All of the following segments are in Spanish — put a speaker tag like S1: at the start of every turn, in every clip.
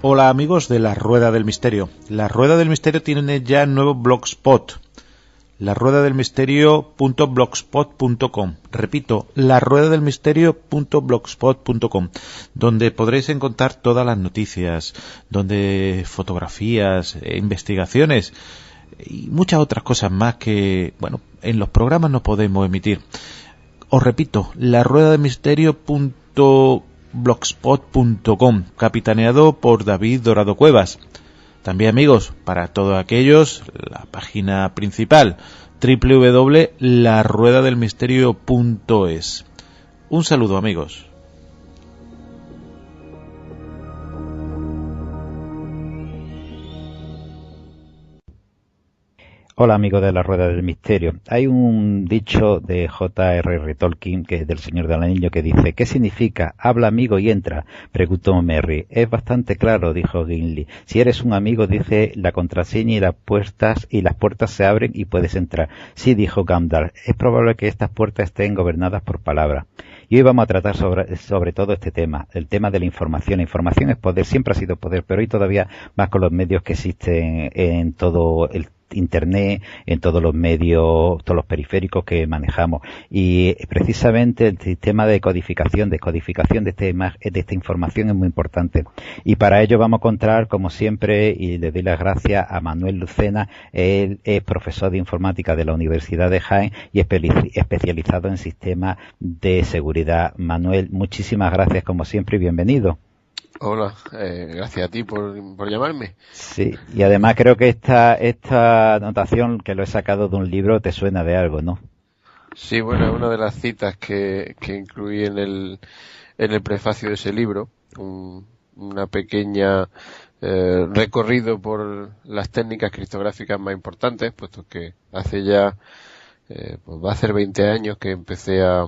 S1: Hola amigos de La Rueda del Misterio. La Rueda del Misterio tiene ya nuevo blogspot. laruedadelmisterio.blogspot.com. Repito, laruedadelmisterio.blogspot.com, donde podréis encontrar todas las noticias, donde fotografías, investigaciones y muchas otras cosas más que, bueno, en los programas no podemos emitir. Os repito, laruedadelmisterio.blogspot.com, capitaneado por David Dorado Cuevas. También, amigos, para todos aquellos, la página principal, www.laruedadelmisterio.es. Un saludo, amigos.
S2: Hola amigos de la Rueda del Misterio. Hay un dicho de J.R.R. Tolkien, que es del Señor del Anillo, que dice: ¿qué significa? Habla, amigo, y entra, preguntó Merry. Es bastante claro, dijo Gimli. Si eres un amigo, dice la contraseña y las puertas se abren y puedes entrar. Sí, dijo Gandalf, es probable que estas puertas estén gobernadas por palabras. Y hoy vamos a tratar sobre todo este tema, el tema de la información. La información es poder, siempre ha sido poder, pero hoy todavía más con los medios que existen en todo el Internet, en todos los medios, todos los periféricos que manejamos, y precisamente el sistema de codificación de esta información es muy importante, y para ello vamos a contar, como siempre, y le doy las gracias a Manuel Lucena. Él es profesor de informática de la Universidad de Jaén y especializado en sistemas de seguridad. Manuel, muchísimas gracias como siempre y bienvenido.
S3: Hola, gracias a ti por llamarme.
S2: Sí, y además creo que esta anotación, que lo he sacado de un libro, te suena de algo, ¿no?
S3: Sí, bueno, es una de las citas que incluí en el prefacio de ese libro, una pequeña recorrido por las técnicas criptográficas más importantes, puesto que hace ya, pues va a hacer 20 años que empecé a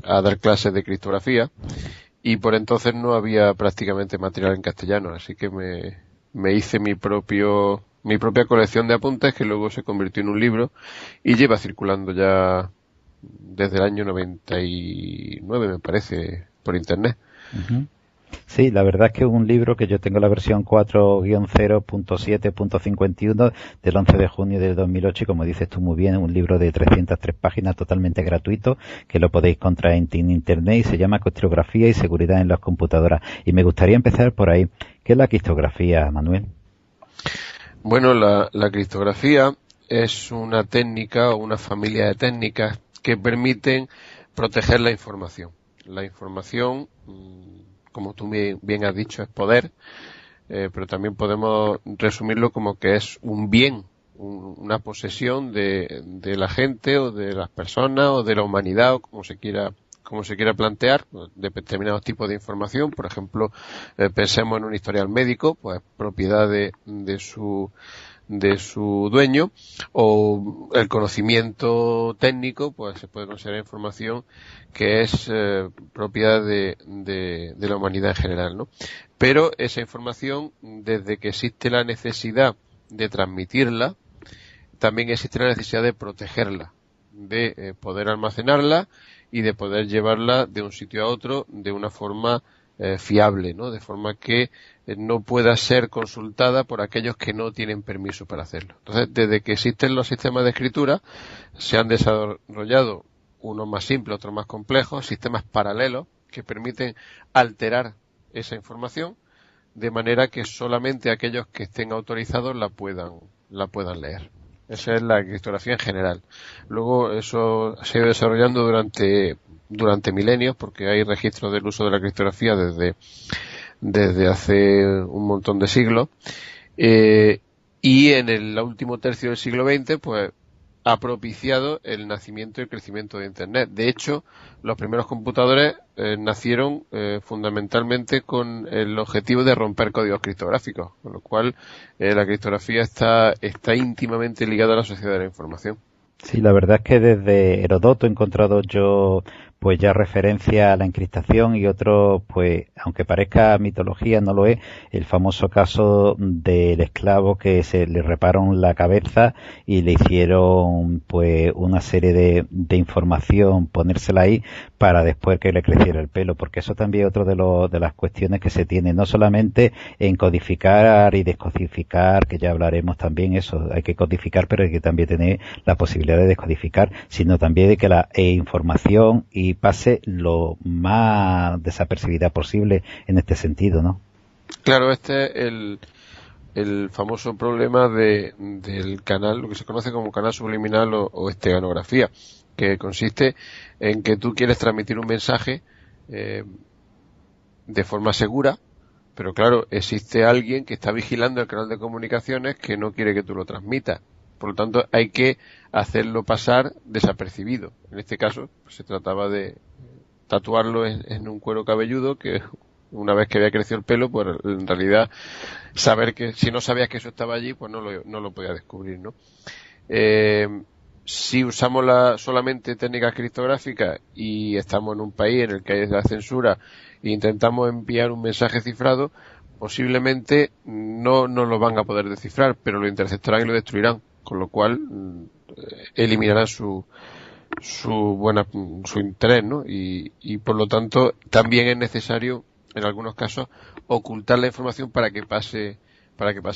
S3: dar clases de criptografía. Y por entonces no había prácticamente material en castellano, así que me hice mi propia colección de apuntes, que luego se convirtió en un libro y lleva circulando ya desde el año 99, me parece, por internet.
S2: Uh-huh. Sí, la verdad es que es un libro que yo tengo la versión 4-0.7.51 del 11 de junio de 2008 y, como dices tú muy bien, un libro de 303 páginas totalmente gratuito que lo podéis encontrar en internet y se llama Criptografía y seguridad en las computadoras. Y me gustaría empezar por ahí. ¿Qué es la criptografía, Manuel?
S3: Bueno, la criptografía es una técnica o una familia de técnicas que permiten proteger la información. La información, como tú bien has dicho, es poder, pero también podemos resumirlo como que es un bien, una posesión de la gente o de las personas o de la humanidad, o como se quiera plantear, de determinados tipos de información. Por ejemplo, pensemos en un historial médico, pues propiedad de su dueño, o el conocimiento técnico, pues se puede considerar información que es propiedad de la humanidad en general, ¿no? Pero esa información, desde que existe la necesidad de transmitirla, también existe la necesidad de protegerla, de poder almacenarla y de poder llevarla de un sitio a otro de una forma fiable, ¿no? De forma que no pueda ser consultada por aquellos que no tienen permiso para hacerlo. Entonces, desde que existen los sistemas de escritura, se han desarrollado unos más simples, otros más complejos, sistemas paralelos que permiten alterar esa información de manera que solamente aquellos que estén autorizados la puedan leer. Esa es la criptografía en general. Luego eso se ha ido desarrollando durante milenios, porque hay registros del uso de la criptografía desde hace un montón de siglos, y en el último tercio del siglo XX pues ha propiciado el nacimiento y el crecimiento de Internet. De hecho, los primeros computadores nacieron fundamentalmente con el objetivo de romper códigos criptográficos, con lo cual la criptografía está íntimamente ligada a la sociedad de la información.
S2: Sí, la verdad es que desde Herodoto he encontrado yo pues ya referencia a la encriptación, y otro, pues, aunque parezca mitología, no lo es, el famoso caso del esclavo que se le repararon la cabeza y le hicieron, pues, una serie de información, ponérsela ahí para después que le creciera el pelo, porque eso también es otro de las cuestiones que se tiene, no solamente en codificar y descodificar, que ya hablaremos también, eso, hay que codificar, pero hay que también tener la posibilidad de descodificar, sino también de que la información y pase lo más desapercibida posible en este sentido, ¿no?
S3: Claro, este es el famoso problema del canal, lo que se conoce como canal subliminal o esteganografía, que consiste en que tú quieres transmitir un mensaje de forma segura, pero claro, existe alguien que está vigilando el canal de comunicaciones que no quiere que tú lo transmitas. Por lo tanto, hay que hacerlo pasar desapercibido. En este caso, pues, se trataba de tatuarlo en un cuero cabelludo que una vez que había crecido el pelo, pues en realidad saber que si no sabías que eso estaba allí, pues no lo podías descubrir, ¿no? Si usamos solamente técnicas criptográficas y estamos en un país en el que hay la censura e intentamos enviar un mensaje cifrado, posiblemente no lo van a poder descifrar, pero lo interceptarán y lo destruirán, con lo cual eliminarán su interés, ¿no? Y por lo tanto también es necesario en algunos casos ocultar la información para que pase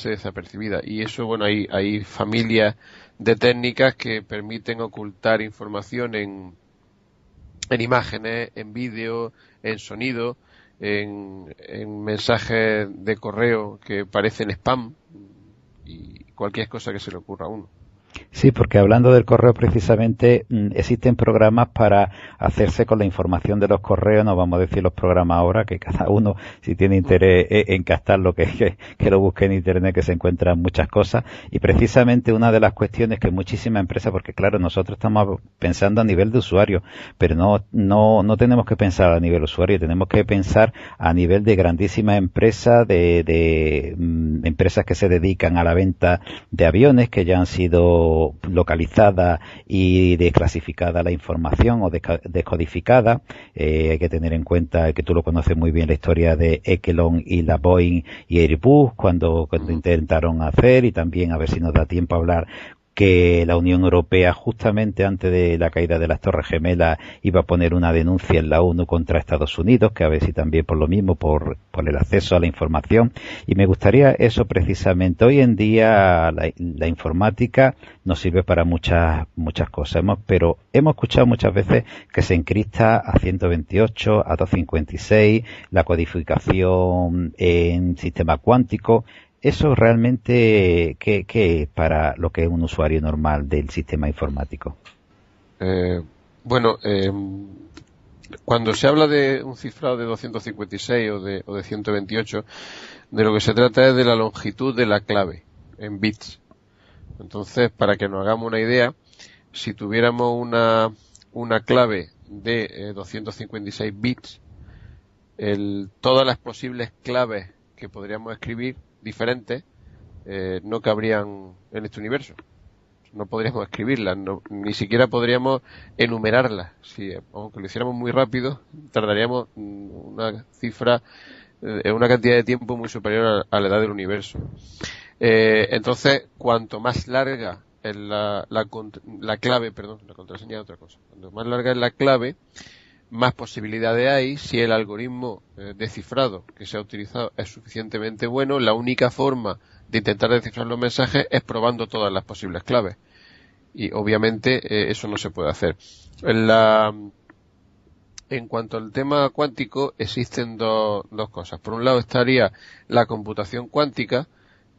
S3: desapercibida, y eso, bueno, hay familias de técnicas que permiten ocultar información en imágenes, en vídeo, en sonido, en mensajes de correo que parecen spam y cualquier cosa que se le ocurra a uno.
S2: Sí, porque hablando del correo precisamente, existen programas para hacerse con la información de los correos, no vamos a decir los programas ahora, que cada uno, si tiene interés en captar lo que lo busque en internet, que se encuentran muchas cosas, y precisamente una de las cuestiones que muchísimas empresas, porque claro, nosotros estamos pensando a nivel de usuario, pero no tenemos que pensar a nivel usuario, tenemos que pensar a nivel de grandísimas empresas, de empresas que se dedican a la venta de aviones, que ya han sido localizada y desclasificada la información o descodificada. Hay que tener en cuenta que tú lo conoces muy bien, la historia de Ekelon y la Boeing y Airbus cuando intentaron hacer, y también a ver si nos da tiempo a hablar que la Unión Europea, justamente antes de la caída de las Torres Gemelas, iba a poner una denuncia en la ONU contra Estados Unidos, que a ver si también por lo mismo, por el acceso a la información. Y me gustaría eso precisamente. Hoy en día la informática nos sirve para muchas cosas, pero hemos escuchado muchas veces que se encripta a 128, a 256, la codificación en sistema cuántico. ¿Eso realmente qué es para lo que es un usuario normal del sistema informático?
S3: Cuando se habla de un cifrado de 256 o de 128, de lo que se trata es de la longitud de la clave en bits. Entonces, para que nos hagamos una idea, si tuviéramos una clave de 256 bits, todas las posibles claves que podríamos escribir diferentes no cabrían en este universo. No podríamos escribirlas, ni siquiera podríamos enumerarlas. Aunque lo hiciéramos muy rápido, tardaríamos una cifra, una cantidad de tiempo muy superior a la edad del universo. Entonces, cuanto más larga es la clave, la contraseña es otra cosa. Cuanto más larga es la clave, más posibilidades hay. Si el algoritmo de cifrado que se ha utilizado es suficientemente bueno, la única forma de intentar descifrar los mensajes es probando todas las posibles claves. Y obviamente eso no se puede hacer. En cuanto al tema cuántico, existen dos cosas. Por un lado estaría la computación cuántica,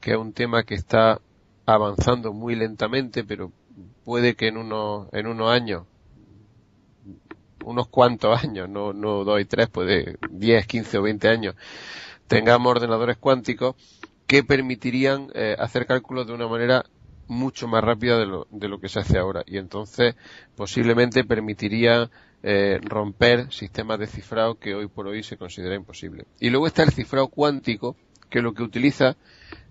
S3: que es un tema que está avanzando muy lentamente, pero puede que en unos años, unos cuantos años, no 2 y 3, puede 10, 15 o 20 años, tengamos ordenadores cuánticos que permitirían hacer cálculos de una manera mucho más rápida de lo que se hace ahora, y entonces posiblemente permitiría romper sistemas de cifrado que hoy por hoy se considera imposible. Y luego está el cifrado cuántico, que lo que utiliza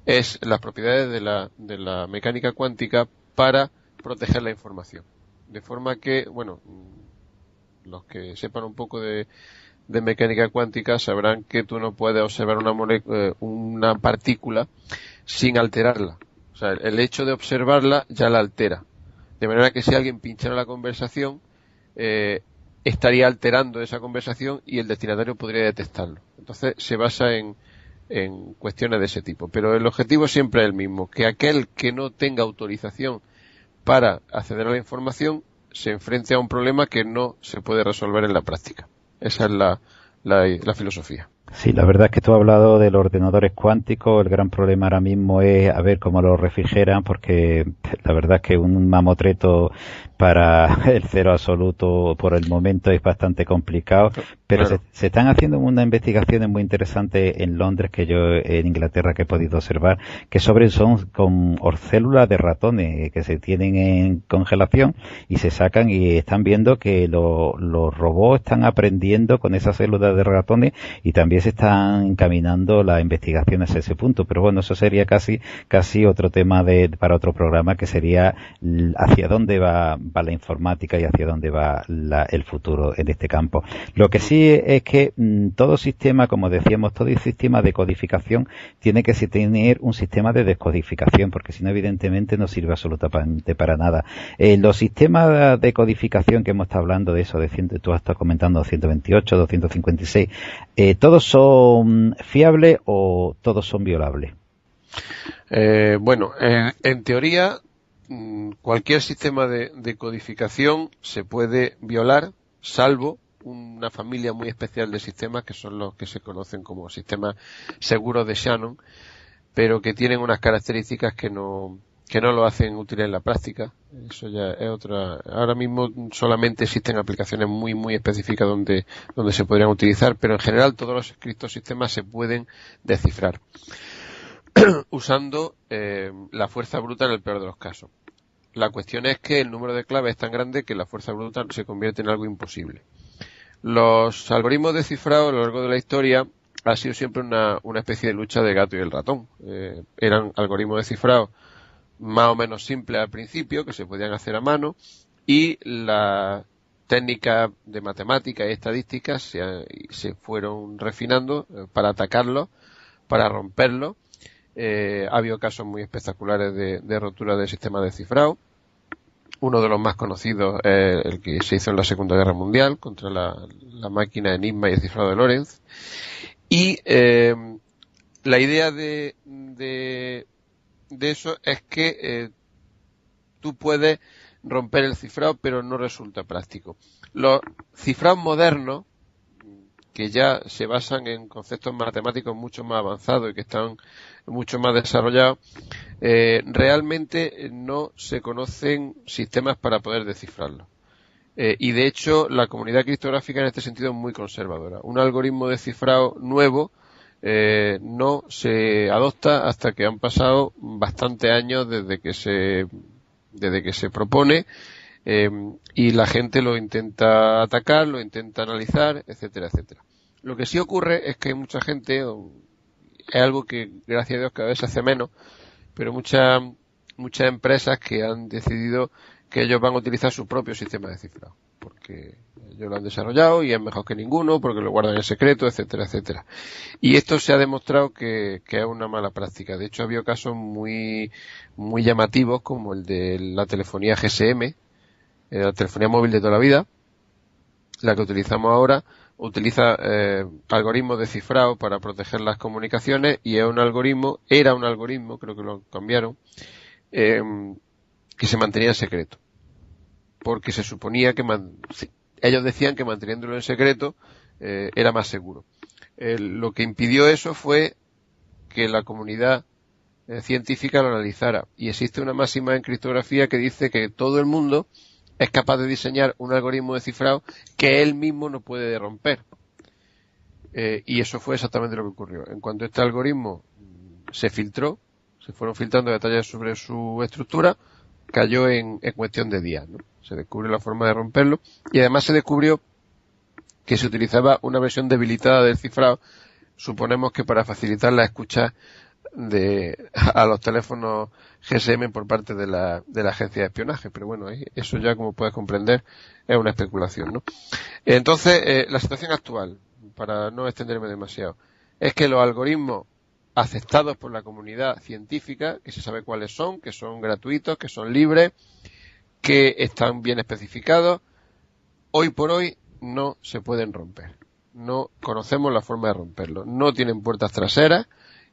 S3: es las propiedades de la mecánica cuántica para proteger la información. De forma que, Los que sepan un poco de mecánica cuántica sabrán que tú no puedes observar una partícula sin alterarla. O sea, el hecho de observarla ya la altera. De manera que si alguien pinchara la conversación, estaría alterando esa conversación y el destinatario podría detectarlo. Entonces se basa en cuestiones de ese tipo. Pero el objetivo siempre es el mismo, que aquel que no tenga autorización para acceder a la información se enfrente a un problema que no se puede resolver en la práctica. Esa es la filosofía.
S2: Sí, la verdad es que tú has hablado de los ordenadores cuánticos. El gran problema ahora mismo es a ver cómo los refrigeran, porque la verdad es que un mamotreto para el cero absoluto por el momento es bastante complicado, pero claro, se están haciendo unas investigaciones muy interesantes en Londres, que yo en Inglaterra que he podido observar, que son con células de ratones que se tienen en congelación y se sacan, y están viendo que los robots están aprendiendo con esas células de ratones, y también se están encaminando las investigaciones a ese punto. Pero bueno, eso sería casi otro tema para otro programa, que sería hacia dónde va la informática y hacia dónde va el futuro en este campo. Lo que sí es que todo sistema, como decíamos, todo sistema de codificación tiene que tener un sistema de descodificación, porque si no, evidentemente no sirve absolutamente para nada. Los sistemas de codificación que hemos estado hablando de eso, tú has estado comentando 128, 256, ¿todos son fiables o todos son violables?
S3: Bueno, en teoría, cualquier sistema de codificación se puede violar, salvo una familia muy especial de sistemas, que son los que se conocen como sistemas seguros de Shannon, pero que tienen unas características que no lo hacen útil en la práctica. Eso ya es otra. Ahora mismo solamente existen aplicaciones muy, muy específicas donde se podrían utilizar, pero en general todos los criptosistemas se pueden descifrar usando la fuerza bruta en el peor de los casos. La cuestión es que el número de claves es tan grande que la fuerza bruta se convierte en algo imposible. Los algoritmos de cifrado a lo largo de la historia ha sido siempre una especie de lucha de gato y el ratón. Eran algoritmos de cifrado más o menos simples al principio, que se podían hacer a mano, y las técnicas de matemática y estadística se fueron refinando para atacarlos, para romperlos. Ha habido casos muy espectaculares de rotura del sistema de cifrado. Uno de los más conocidos es el que se hizo en la Segunda Guerra Mundial contra la máquina Enigma y el cifrado de Lorentz. Y la idea de eso es que tú puedes romper el cifrado, pero no resulta práctico. Los cifrados modernos, que ya se basan en conceptos matemáticos mucho más avanzados y que están mucho más desarrollados, realmente no se conocen sistemas para poder descifrarlos. Y de hecho, la comunidad criptográfica en este sentido es muy conservadora. Un algoritmo de cifrado nuevo no se adopta hasta que han pasado bastantes años desde que se propone, y la gente lo intenta atacar, lo intenta analizar, etcétera, etcétera. Lo que sí ocurre es que hay mucha gente, es algo que gracias a Dios cada vez se hace menos, pero muchas empresas que han decidido que ellos van a utilizar su propio sistema de cifrado, porque ellos lo han desarrollado y es mejor que ninguno, porque lo guardan en secreto, etcétera, etcétera. Y esto se ha demostrado que es una mala práctica. De hecho, ha habido casos muy, muy llamativos, como el de la telefonía GSM, la telefonía móvil de toda la vida, la que utilizamos ahora. Utiliza algoritmos de cifrado para proteger las comunicaciones, y era un algoritmo, creo que lo cambiaron, que se mantenía en secreto, porque se suponía que ellos decían que manteniéndolo en secreto era más seguro. Lo que impidió eso fue que la comunidad científica lo analizara, y existe una máxima en criptografía que dice que todo el mundo es capaz de diseñar un algoritmo de cifrado que él mismo no puede romper. Y eso fue exactamente lo que ocurrió. En cuanto este algoritmo se filtró, se fueron filtrando detalles sobre su estructura, cayó en cuestión de días, ¿no? Se descubrió la forma de romperlo, y además se descubrió que se utilizaba una versión debilitada del cifrado, suponemos que para facilitar la escucha a los teléfonos GSM por parte de la agencia de espionaje. Pero bueno, eso ya, como puedes comprender, es una especulación, ¿no? Entonces, la situación actual, para no extenderme demasiado, es que los algoritmos aceptados por la comunidad científica, que se sabe cuáles son, que son gratuitos, que son libres, que están bien especificados, hoy por hoy no se pueden romper. No conocemos la forma de romperlos. No tienen puertas traseras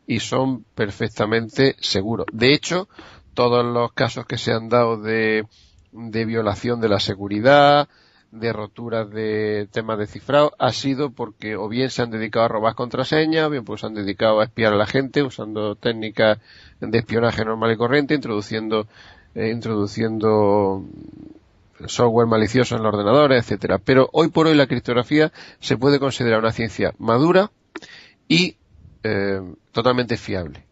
S3: y son perfectamente seguros. De hecho, todos los casos que se han dado de violación de la seguridad, de roturas de temas de cifrado, ha sido porque o bien se han dedicado a robar contraseñas, o bien pues se han dedicado a espiar a la gente usando técnicas de espionaje normal y corriente, introduciendo software malicioso en los ordenadores, etcétera. Pero hoy por hoy la criptografía se puede considerar una ciencia madura y totalmente fiable.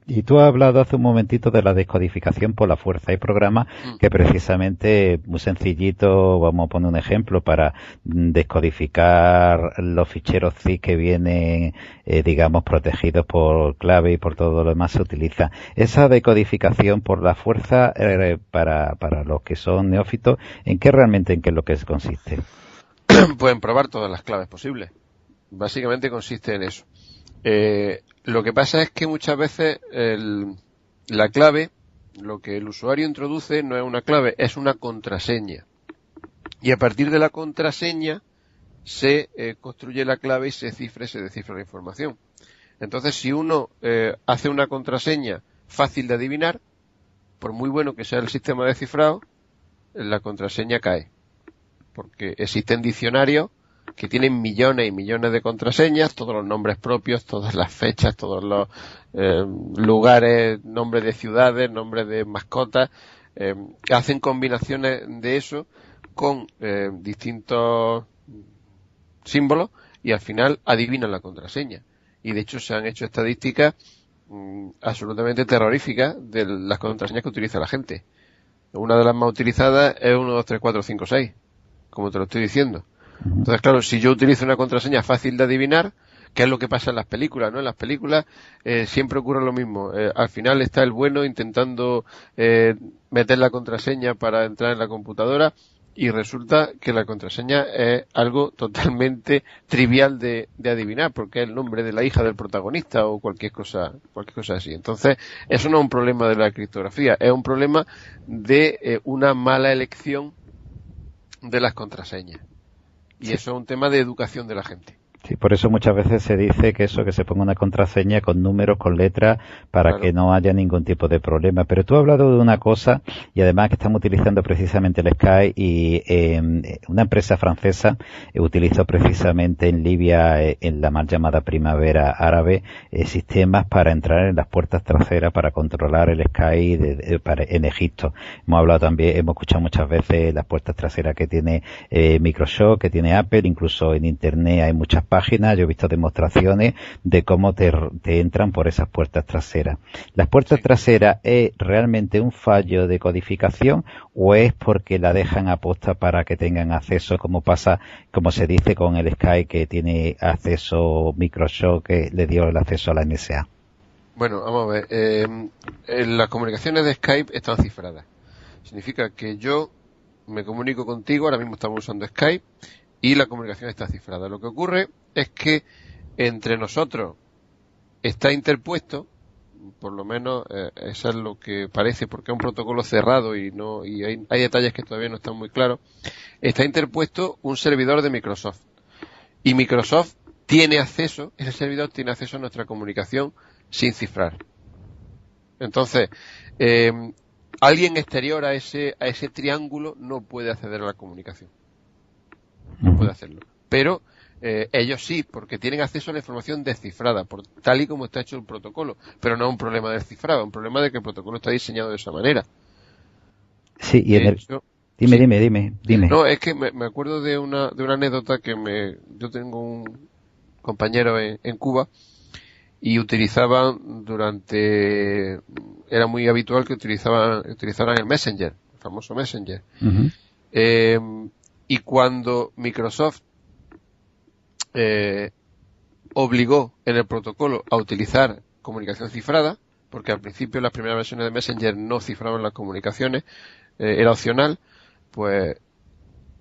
S2: Y tú has hablado hace un momentito de la descodificación por la fuerza. Hay programas que precisamente, muy sencillito, vamos a poner un ejemplo, para descodificar los ficheros ZIP que vienen, digamos, protegidos por clave y por todo lo demás se utiliza. Esa decodificación por la fuerza, para los que son neófitos, ¿en qué es lo que consiste?
S3: Pueden probar todas las claves posibles. Básicamente consiste en eso. Lo que pasa es que muchas veces la clave, lo que el usuario introduce no es una clave, es una contraseña. Y a partir de la contraseña se construye la clave y se descifra la información. Entonces, si uno hace una contraseña fácil de adivinar, por muy bueno que sea el sistema de cifrado, la contraseña cae. Porque existen diccionarios que tienen millones y millones de contraseñas, todos los nombres propios, todas las fechas, todos los lugares, nombres de ciudades, nombres de mascotas, hacen combinaciones de eso con distintos símbolos y al final adivinan la contraseña. Y de hecho se han hecho estadísticas absolutamente terroríficas de las contraseñas que utiliza la gente. Una de las más utilizadas es 1, 2, 3, 4, 5, 6, como te lo estoy diciendo. Entonces, claro, si yo utilizo una contraseña fácil de adivinar, ¿qué es lo que pasa en las películas, no? En las películas siempre ocurre lo mismo. Al final está el bueno intentando meter la contraseña para entrar en la computadora y resulta que la contraseña es algo totalmente trivial de adivinar, porque es el nombre de la hija del protagonista o cualquier cosa así. Entonces, eso no es un problema de la criptografía, es un problema de una mala elección de las contraseñas. Y eso es un tema de educación de la gente.
S2: Sí, por eso muchas veces se dice que se ponga una contraseña con números, con letras, para que no haya ningún tipo de problema. Pero tú has hablado de una cosa, y además que estamos utilizando precisamente el Skype, y una empresa francesa utilizó precisamente en Libia, en la mal llamada primavera árabe, sistemas para entrar en las puertas traseras para controlar el Skype en Egipto. Hemos escuchado muchas veces las puertas traseras que tiene Microsoft, que tiene Apple, incluso en Internet hay muchas páginas, yo he visto demostraciones de cómo te entran por esas puertas traseras. ¿Las puertas traseras es realmente un fallo de codificación o es porque la dejan aposta para que tengan acceso, como pasa, como se dice con el Skype, que tiene acceso Microsoft, que le dio el acceso a la NSA?
S3: Bueno, vamos a ver. Las comunicaciones de Skype están cifradas. Significa que yo me comunico contigo, ahora mismo estamos usando Skype, y la comunicación está cifrada. Lo que ocurre es que entre nosotros está interpuesto, por lo menos eso es lo que parece, porque es un protocolo cerrado y hay detalles que todavía no están muy claros, está interpuesto un servidor de Microsoft. Y Microsoft ese servidor tiene acceso a nuestra comunicación sin cifrar. Entonces, alguien exterior a ese triángulo no puede acceder a la comunicación. No puede hacerlo. Pero ellos sí, porque tienen acceso a la información descifrada, tal y como está hecho el protocolo. Pero no es un problema de descifrado, es un problema de que el protocolo está diseñado de esa manera.
S2: Sí, y Dime.
S3: No, es que me acuerdo de una anécdota yo tengo un compañero en Cuba y era muy habitual que utilizaran el Messenger, el famoso Messenger. Y cuando Microsoft obligó en el protocolo a utilizar comunicación cifrada, porque al principio las primeras versiones de Messenger no cifraban las comunicaciones, era opcional, pues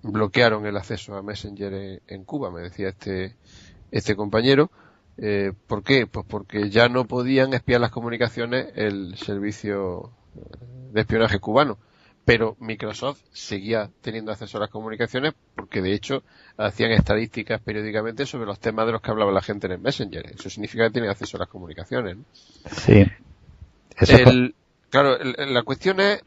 S3: bloquearon el acceso a Messenger en Cuba, me decía este compañero. ¿Por qué? Pues porque ya no podían espiar las comunicaciones el servicio de espionaje cubano. Pero Microsoft seguía teniendo acceso a las comunicaciones porque de hecho hacían estadísticas periódicamente sobre los temas de los que hablaba la gente en el Messenger. Eso significa que tienen acceso a las comunicaciones, ¿no?
S2: Sí.
S3: Claro, la cuestión es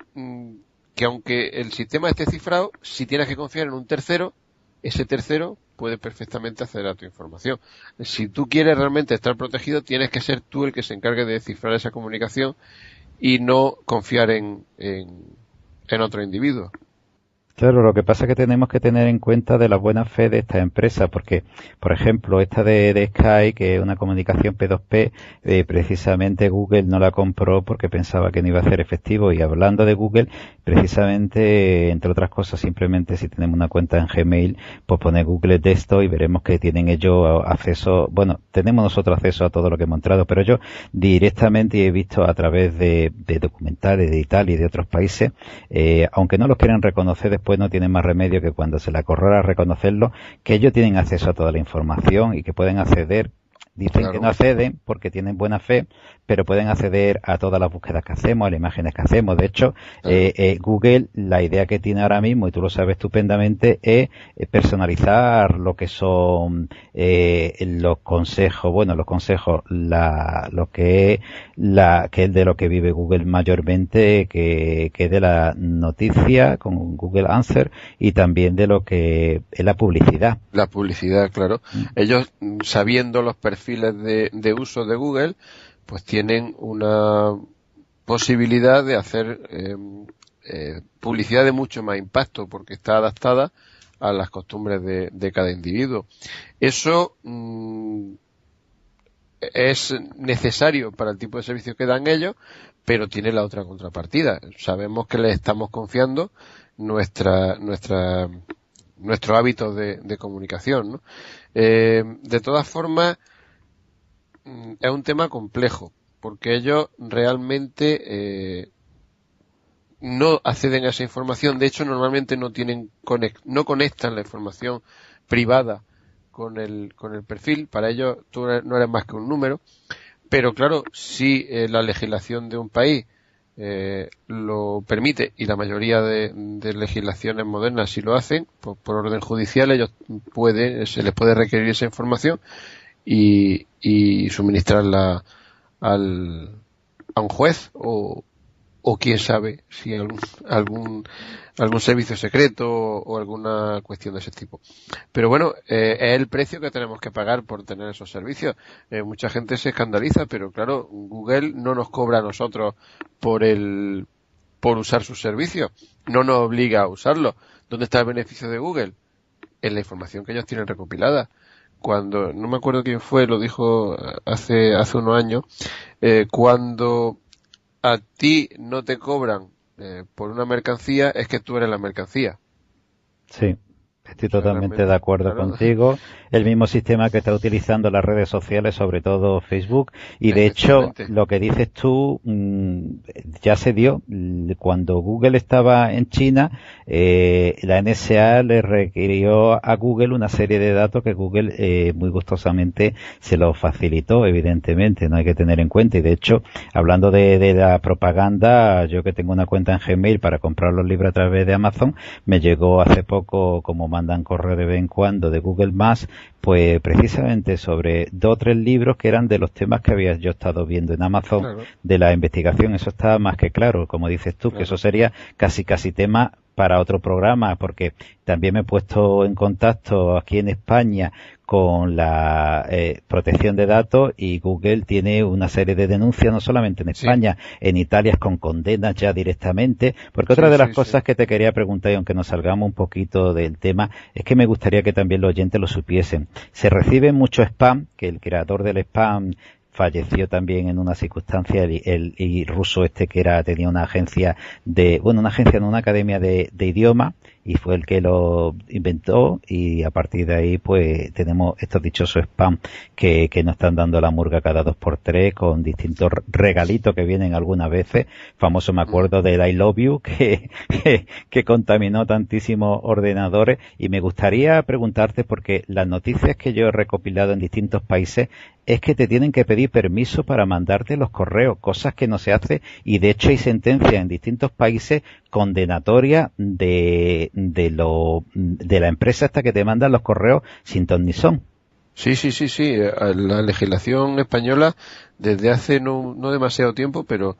S3: que aunque el sistema esté cifrado, si tienes que confiar en un tercero, ese tercero puede perfectamente acceder a tu información. Si tú quieres realmente estar protegido, tienes que ser tú el que se encargue de descifrar esa comunicación y no confiar en otro individuo.
S2: Claro, lo que pasa es que tenemos que tener en cuenta de la buena fe de esta empresa, porque, por ejemplo, esta de Sky, que es una comunicación P2P, precisamente Google no la compró porque pensaba que no iba a ser efectivo. Y hablando de Google, precisamente, entre otras cosas, simplemente si tenemos una cuenta en Gmail, pues pone Google Desktop y veremos que tienen ellos acceso, bueno, tenemos nosotros acceso a todo lo que hemos entrado, pero yo directamente he visto a través de documentales de Italia y de otros países, aunque no los quieran reconocer, después no tienen más remedio que cuando se le corrora reconocerlo, que ellos tienen acceso a toda la información y que pueden acceder. Dicen claro que no acceden porque tienen buena fe, pero pueden acceder a todas las búsquedas que hacemos, a las imágenes que hacemos. De hecho, Google, la idea que tiene ahora mismo, y tú lo sabes estupendamente, es personalizar lo que son los consejos, lo que es de lo que vive Google mayormente, que es de la noticia con Google Answer y también de lo que es la publicidad.
S3: La publicidad, claro. Ellos, sabiendo los perfiles de uso de Google, pues tienen una posibilidad de hacer publicidad de mucho más impacto porque está adaptada a las costumbres de cada individuo. Eso es necesario para el tipo de servicio que dan ellos, pero tiene la otra contrapartida. Sabemos que les estamos confiando nuestro hábito de comunicación, ¿no? De todas formas, es un tema complejo, porque ellos realmente no acceden a esa información. De hecho, normalmente no conectan la información privada con el perfil. Para ellos tú no eres más que un número. Pero claro, si la legislación de un país lo permite, y la mayoría de legislaciones modernas sí lo hacen, por orden judicial, se les puede requerir esa información y suministrarla a un juez o quién sabe si algún servicio secreto o alguna cuestión de ese tipo. Pero bueno, es el precio que tenemos que pagar por tener esos servicios. Mucha gente se escandaliza, pero claro, Google no nos cobra a nosotros por usar sus servicios. No nos obliga a usarlo. ¿Dónde está el beneficio de Google? En la información que ellos tienen recopilada. Cuando, no me acuerdo quién fue, lo dijo hace unos años, cuando a ti no te cobran por una mercancía, es que tú eres la mercancía.
S2: Sí, estoy totalmente de acuerdo contigo. El mismo sistema que está utilizando las redes sociales, sobre todo Facebook, y de hecho, lo que dices tú ya se dio cuando Google estaba en China. La NSA le requirió a Google una serie de datos que Google muy gustosamente se los facilitó, evidentemente, no hay que tener en cuenta. Y de hecho, hablando de la propaganda, yo que tengo una cuenta en Gmail para comprar los libros a través de Amazon, me llegó hace poco, como mandan correo de vez en cuando, de Google Más, pues precisamente sobre 2 o 3 libros que eran de los temas que había yo estado viendo en Amazon, claro, de la investigación. Eso está más que claro, como dices tú, claro, que eso sería casi tema para otro programa, porque también me he puesto en contacto aquí en España con la protección de datos, y Google tiene una serie de denuncias, no solamente en España, en Italia es con condenas ya directamente, porque otra de las cosas que te quería preguntar, y aunque nos salgamos un poquito del tema, es que me gustaría que también los oyentes lo supiesen. Se recibe mucho spam, que el creador del spam falleció también en una circunstancia, el ruso que tenía una agencia una academia de idioma, y fue el que lo inventó, y a partir de ahí pues tenemos estos dichosos spam que nos están dando la murga cada 2x3 con distintos regalitos que vienen algunas veces. Famoso me acuerdo del I Love You que contaminó tantísimos ordenadores, y me gustaría preguntarte, porque las noticias que yo he recopilado en distintos países es que te tienen que pedir permiso para mandarte los correos, cosas que no se hace, y de hecho hay sentencias en distintos países condenatorias de la empresa esta que te mandan los correos sin ton ni son.
S3: Sí. La legislación española desde hace no demasiado tiempo, pero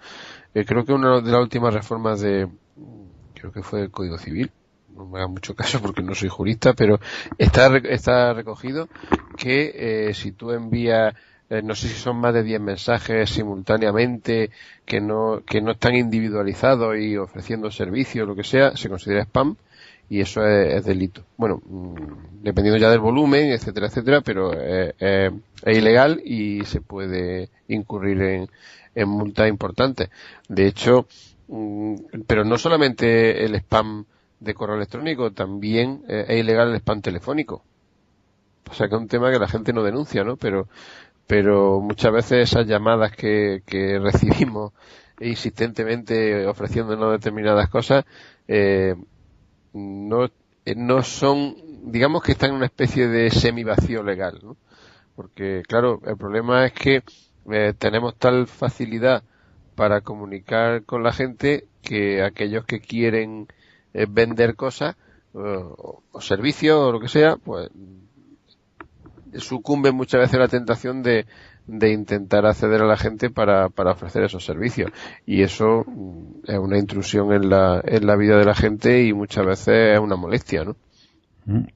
S3: creo que una de las últimas reformas creo que fue el Código Civil, no me haga mucho caso porque no soy jurista, pero está recogido que si tú envías, no sé si son más de 10 mensajes simultáneamente que no están individualizados y ofreciendo servicios, lo que sea, se considera spam, y eso es delito. Bueno, dependiendo ya del volumen, etcétera, pero es ilegal y se puede incurrir en multas importantes. De hecho, pero no solamente el spam de correo electrónico, también es ilegal el spam telefónico. O sea que es un tema que la gente no denuncia, ¿no? Pero muchas veces esas llamadas que recibimos insistentemente ofreciéndonos determinadas cosas, no son, digamos que están en una especie de semivacío legal, ¿no? Porque, claro, el problema es que tenemos tal facilidad para comunicar con la gente que aquellos que quieren vender cosas o servicios o lo que sea, pues sucumben muchas veces a la tentación de intentar acceder a la gente para ofrecer esos servicios, y eso es una intrusión en la vida de la gente y muchas veces es una molestia, ¿no?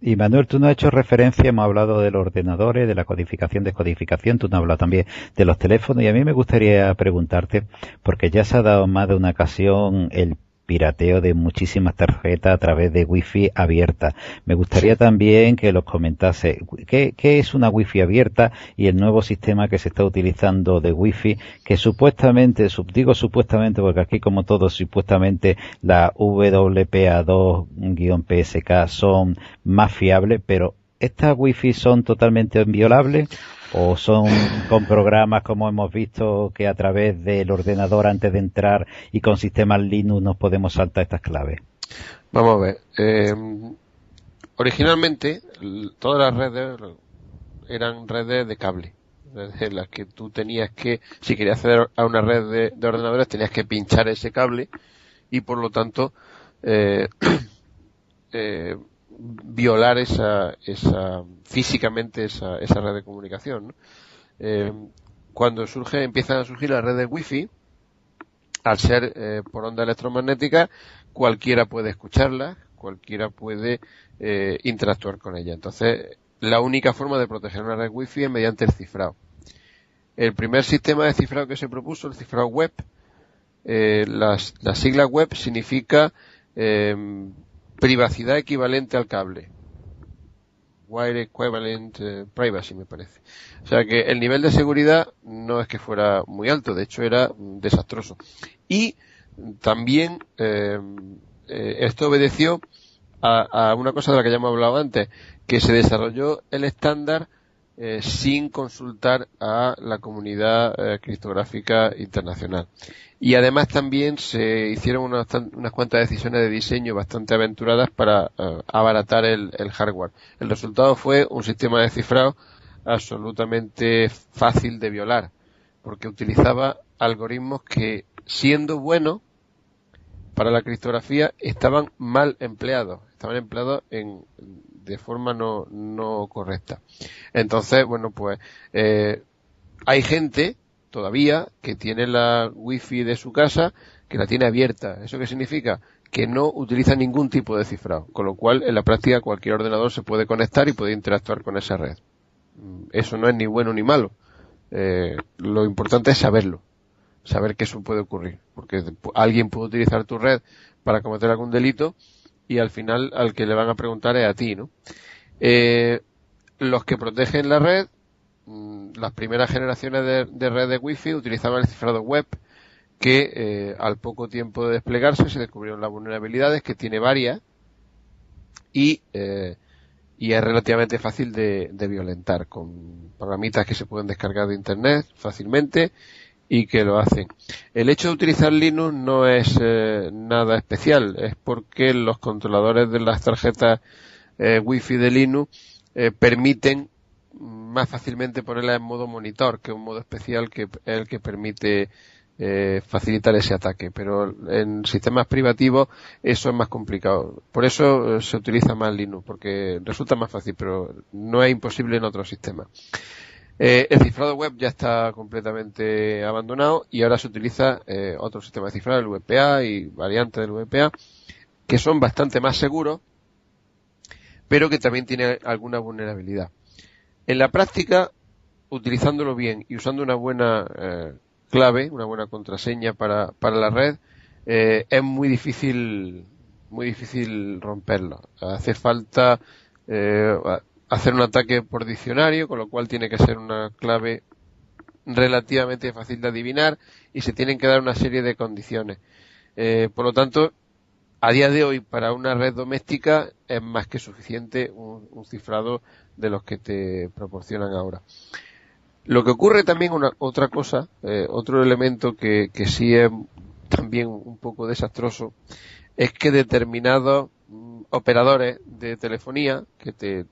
S2: Y Manuel, tú nos has hecho referencia, hemos hablado de los ordenadores, de la codificación, descodificación, tú nos has hablado también de los teléfonos, y a mí me gustaría preguntarte, porque ya se ha dado más de una ocasión el pirateo de muchísimas tarjetas a través de wifi abierta. Me gustaría también que los comentase qué es una wifi abierta y el nuevo sistema que se está utilizando de wifi, que supuestamente, digo supuestamente porque aquí como todo supuestamente la WPA2-PSK son más fiables, pero ¿estas wifi son totalmente inviolables o son con programas como hemos visto que a través del ordenador antes de entrar y con sistemas Linux nos podemos saltar estas claves?
S3: Vamos a ver. Originalmente todas las redes eran redes de cable, en las que tú tenías que, si querías acceder a una red de ordenadores, tenías que pinchar ese cable y por lo tanto violar físicamente esa red de comunicación, ¿no? Cuando empiezan a surgir las redes wifi, al ser por onda electromagnética, cualquiera puede escucharlas, cualquiera puede interactuar con ella. Entonces, la única forma de proteger una red wifi es mediante el cifrado. El primer sistema de cifrado que se propuso, el cifrado web, las siglas web significa privacidad equivalente al cable. Wire Equivalent Privacy, me parece. O sea que el nivel de seguridad no es que fuera muy alto, de hecho era desastroso. Y también esto obedeció a una cosa de la que ya hemos hablado antes, que se desarrolló el estándar sin consultar a la comunidad criptográfica internacional. Y además también se hicieron unas cuantas decisiones de diseño bastante aventuradas para abaratar el hardware. El resultado fue un sistema de cifrado absolutamente fácil de violar, porque utilizaba algoritmos que, siendo buenos para la criptografía, estaban mal empleados. Estaban empleados de forma no correcta. Entonces, bueno, pues hay gente todavía que tiene la wifi de su casa que la tiene abierta. ¿Eso qué significa? Que no utiliza ningún tipo de cifrado, con lo cual en la práctica cualquier ordenador se puede conectar y puede interactuar con esa red. Eso no es ni bueno ni malo. Lo importante es saberlo, saber que eso puede ocurrir, porque alguien puede utilizar tu red para cometer algún delito y al final al que le van a preguntar es a ti, ¿no? Los que protegen la red, las primeras generaciones de red de wifi utilizaban el cifrado web, que al poco tiempo de desplegarse se descubrieron las vulnerabilidades, que tiene varias, y es relativamente fácil de violentar, con programitas que se pueden descargar de internet fácilmente y que lo hacen. El hecho de utilizar Linux no es nada especial, es porque los controladores de las tarjetas Wi-Fi de Linux permiten más fácilmente ponerla en modo monitor, que es un modo especial que es el que permite facilitar ese ataque, pero en sistemas privativos eso es más complicado. Por eso se utiliza más Linux, porque resulta más fácil, pero no es imposible en otros sistemas. El cifrado web ya está completamente abandonado y ahora se utiliza otro sistema de cifrado, el VPA y variantes del VPA, que son bastante más seguros, pero que también tiene alguna vulnerabilidad. En la práctica, utilizándolo bien y usando una buena clave, una buena contraseña para la red, es muy difícil romperlo. Hace falta hacer un ataque por diccionario, con lo cual tiene que ser una clave relativamente fácil de adivinar y se tienen que dar una serie de condiciones. Por lo tanto, a día de hoy, para una red doméstica es más que suficiente un cifrado de los que te proporcionan ahora. Lo que ocurre también, otra cosa, otro elemento que sí es también un poco desastroso, es que determinados operadores de telefonía que te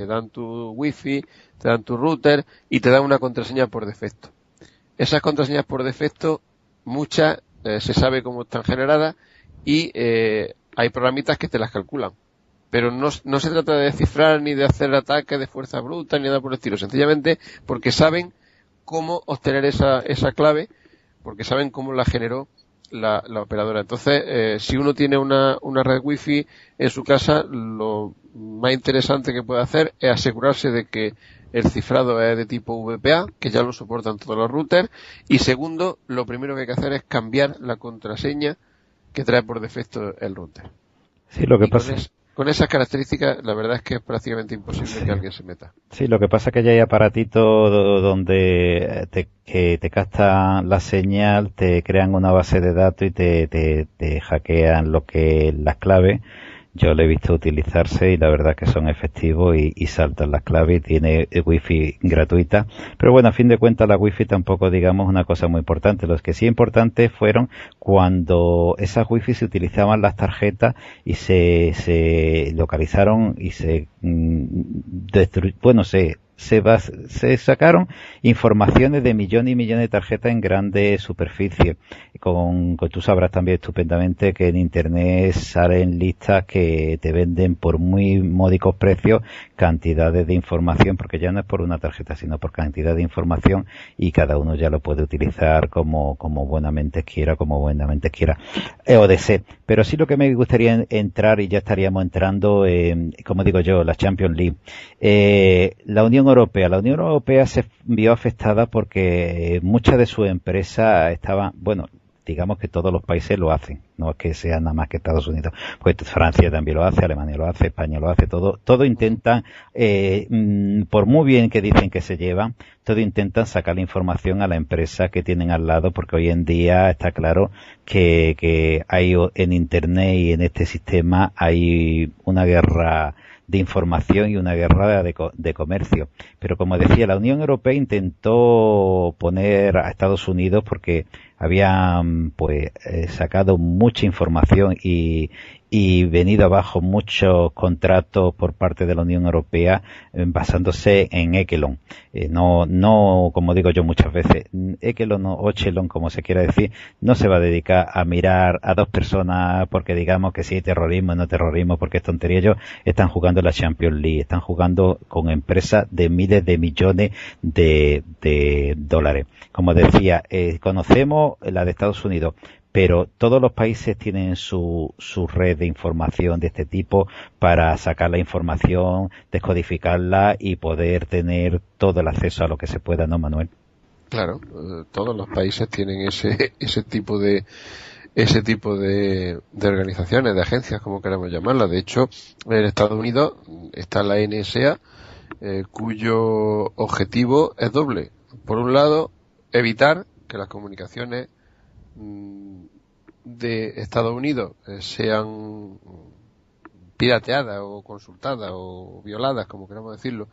S3: dan tu wifi, te dan tu router y te dan una contraseña por defecto. Esas contraseñas por defecto, muchas se sabe cómo están generadas y hay programitas que te las calculan. Pero no se trata de descifrar ni de hacer ataques de fuerza bruta ni nada por el estilo, sencillamente porque saben cómo obtener esa clave, porque saben cómo la generó la operadora. Entonces, si uno tiene una red wifi en su casa, lo más interesante que puede hacer es asegurarse de que el cifrado es de tipo VPA, que ya lo soportan todos los routers, y segundo, lo primero que hay que hacer es cambiar la contraseña que trae por defecto el router.
S2: Sí, lo que pasa
S3: con esas características, la verdad es que es prácticamente imposible que alguien se meta.
S2: Sí, lo que pasa es que ya hay aparatitos donde que te captan la señal, te crean una base de datos y te hackean las claves. Yo lo he visto utilizarse y la verdad es que son efectivos y saltan las claves y tiene wifi gratuita. Pero bueno, a fin de cuentas la wifi tampoco digamos una cosa muy importante. Los que sí importantes fueron cuando esas wifi se utilizaban las tarjetas y se localizaron y se se sacaron informaciones de millones y millones de tarjetas en grandes superficies. Tú sabrás también estupendamente que en internet salen listas que te venden por muy módicos precios cantidades de información, porque ya no es por una tarjeta sino por cantidad de información y cada uno ya lo puede utilizar como buenamente quiera o desee. Pero sí lo que me gustaría entrar, y ya estaríamos entrando como digo yo, la Champions League. La Unión Europea se vio afectada porque muchas de sus empresas estaban, digamos que todos los países lo hacen, no es que sea nada más que Estados Unidos, pues Francia también lo hace, Alemania lo hace, España lo hace, todo intentan, por muy bien que dicen que se llevan, todo intentan sacar la información a la empresa que tienen al lado, porque hoy en día está claro que hay en internet y en este sistema hay una guerra de información y una guerra de comercio. Pero como decía, la Unión Europea intentó poner a Estados Unidos porque habían sacado mucha información y venido abajo muchos contratos por parte de la Unión Europea basándose en Echelon. No, como digo yo muchas veces, Echelon o Echelon, como se quiera decir, no se va a dedicar a mirar a dos personas porque digamos que sí, terrorismo, no terrorismo, porque es tontería. Ellos están jugando la Champions League, están jugando con empresas de miles de millones de dólares. Como decía, conocemos la de Estados Unidos, pero todos los países tienen su red de información de este tipo para sacar la información, descodificarla y poder tener todo el acceso a lo que se pueda, ¿no, Manuel?
S3: Claro, todos los países tienen ese tipo de organizaciones, de agencias, como queramos llamarlas. De hecho, en Estados Unidos está la NSA, cuyo objetivo es doble. Por un lado, evitar que las comunicaciones de Estados Unidos sean pirateadas o consultadas o violadas, como queramos decirlo,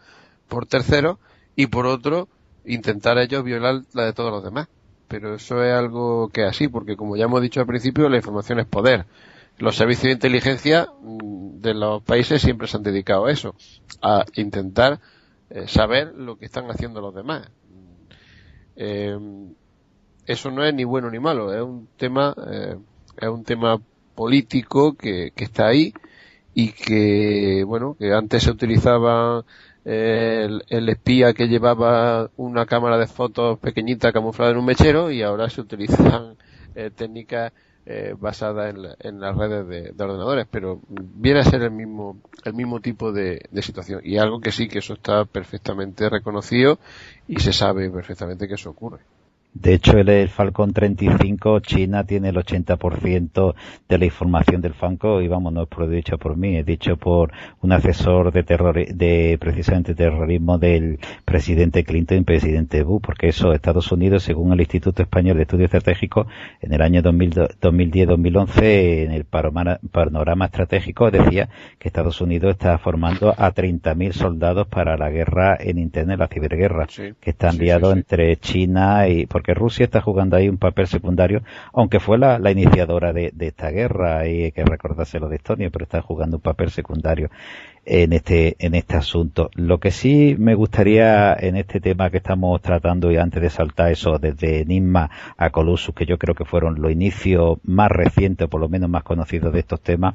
S3: por terceros, y por otro, intentar ellos violar la de todos los demás. Pero eso es algo que es así, porque como ya hemos dicho al principio, la información es poder. Los servicios de inteligencia de los países siempre se han dedicado a eso, a intentar saber lo que están haciendo los demás. Eso no es ni bueno ni malo, es un tema político que está ahí, y que, bueno, que antes se utilizaba el espía que llevaba una cámara de fotos pequeñita camuflada en un mechero, y ahora se utilizan técnicas basadas en las redes de ordenadores, pero viene a ser el mismo tipo de situación, y algo que sí, que eso está perfectamente reconocido y se sabe perfectamente que eso ocurre.
S2: De hecho, el Falcon 35, China tiene el 80% de la información del Falcon, y vamos, no es dicho por mí, es dicho por un asesor de precisamente terrorismo del presidente Clinton y presidente Bush, porque eso, Estados Unidos, según el Instituto Español de Estudios Estratégicos, en el año 2010-2011, en el panorama estratégico, decía que Estados Unidos está formando a 30.000 soldados para la guerra en Internet, la ciberguerra, sí, que está enviado entre China y, porque Rusia está jugando ahí un papel secundario, aunque fue la iniciadora de esta guerra, y hay que recordárselo de Estonia, pero está jugando un papel secundario en este asunto. Lo que sí me gustaría en este tema que estamos tratando, y antes de saltar eso desde Enigma a Colossus, que yo creo que fueron los inicios más recientes, o por lo menos más conocidos de estos temas,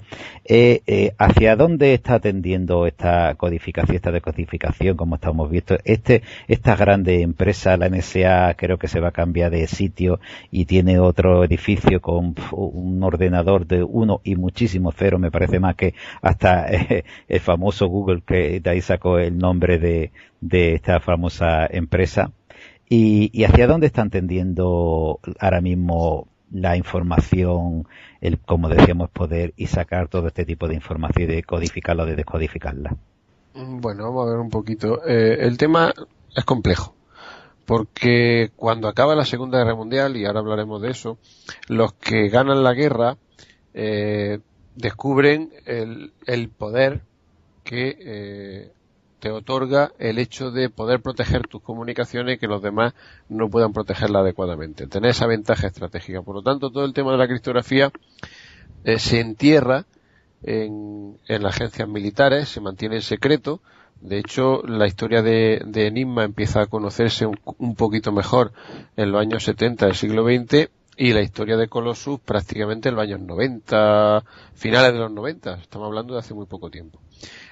S2: ¿hacia dónde está tendiendo esta codificación, esta decodificación, como estamos viendo? Esta grande empresa, la NSA, creo que se va a cambiar de sitio y tiene otro edificio con un ordenador de 1 y muchísimos ceros, me parece más que hasta el famoso Google, que de ahí sacó el nombre de esta famosa empresa. ¿Y hacia dónde están tendiendo ahora mismo la información, como decíamos, poder y sacar todo este tipo de información y de codificarla o de descodificarla?
S3: Bueno, vamos a ver un poquito. El tema es complejo, porque cuando acaba la Segunda Guerra Mundial, y ahora hablaremos de eso, los que ganan la guerra descubren el poder que te otorga el hecho de poder proteger tus comunicaciones y que los demás no puedan protegerla adecuadamente. Tener esa ventaja estratégica. Por lo tanto, todo el tema de la criptografía se entierra en las agencias militares, se mantiene en secreto. De hecho, la historia de Enigma empieza a conocerse un poquito mejor en los años 70 del siglo XX, y la historia de Colossus prácticamente en los años 90, finales de los 90. Estamos hablando de hace muy poco tiempo.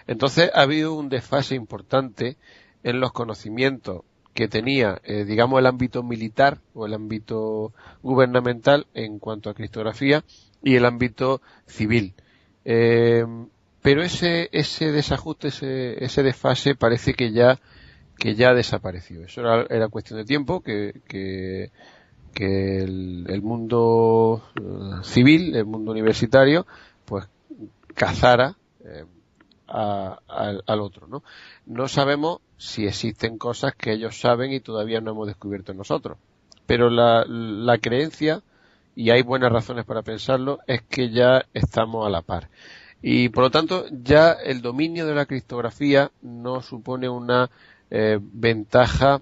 S3: Entonces ha habido un desfase importante en los conocimientos que tenía, digamos, el ámbito militar o el ámbito gubernamental en cuanto a criptografía, y el ámbito civil. Pero ese desajuste, ese desfase parece que ya desapareció. Eso era cuestión de tiempo que el mundo civil, el mundo universitario, pues cazara al otro, ¿no? No sabemos si existen cosas que ellos saben y todavía no hemos descubierto nosotros, pero la creencia, y hay buenas razones para pensarlo, es que ya estamos a la par. Y por lo tanto, ya el dominio de la criptografía no supone una ventaja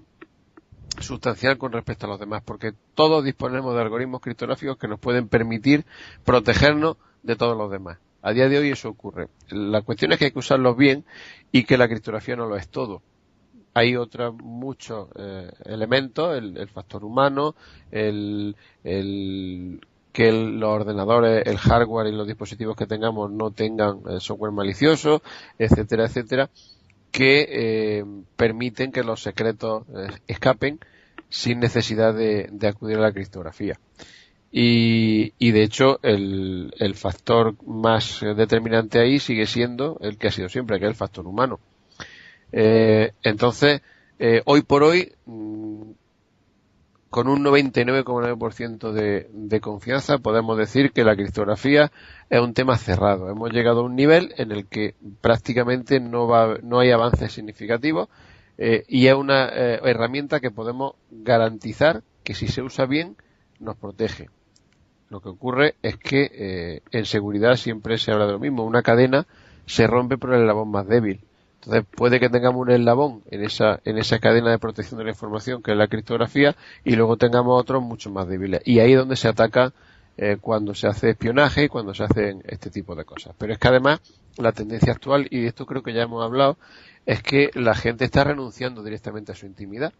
S3: sustancial con respecto a los demás, porque todos disponemos de algoritmos criptográficos que nos pueden permitir protegernos de todos los demás. A día de hoy eso ocurre. La cuestión es que hay que usarlos bien, y que la criptografía no lo es todo. Hay otros muchos elementos, el factor humano, que los ordenadores, el hardware y los dispositivos que tengamos no tengan software malicioso, etcétera, etcétera, que permiten que los secretos escapen sin necesidad de acudir a la criptografía. Y de hecho el factor más determinante ahí sigue siendo el que ha sido siempre, que es el factor humano. Entonces, hoy por hoy, con un 99,9% de confianza, podemos decir que la criptografía es un tema cerrado. Hemos llegado a un nivel en el que prácticamente no hay avances significativos, y es una herramienta que podemos garantizar que, si se usa bien, nos protege. Lo que ocurre es que en seguridad siempre se habla de lo mismo. Una cadena se rompe por el eslabón más débil. Entonces puede que tengamos un eslabón en esa cadena de protección de la información que es la criptografía y luego tengamos otros mucho más débiles. Y ahí es donde se ataca cuando se hace espionaje y cuando se hacen este tipo de cosas. Pero es que además la tendencia actual, y de esto creo que ya hemos hablado, es que la gente está renunciando directamente a su intimidad.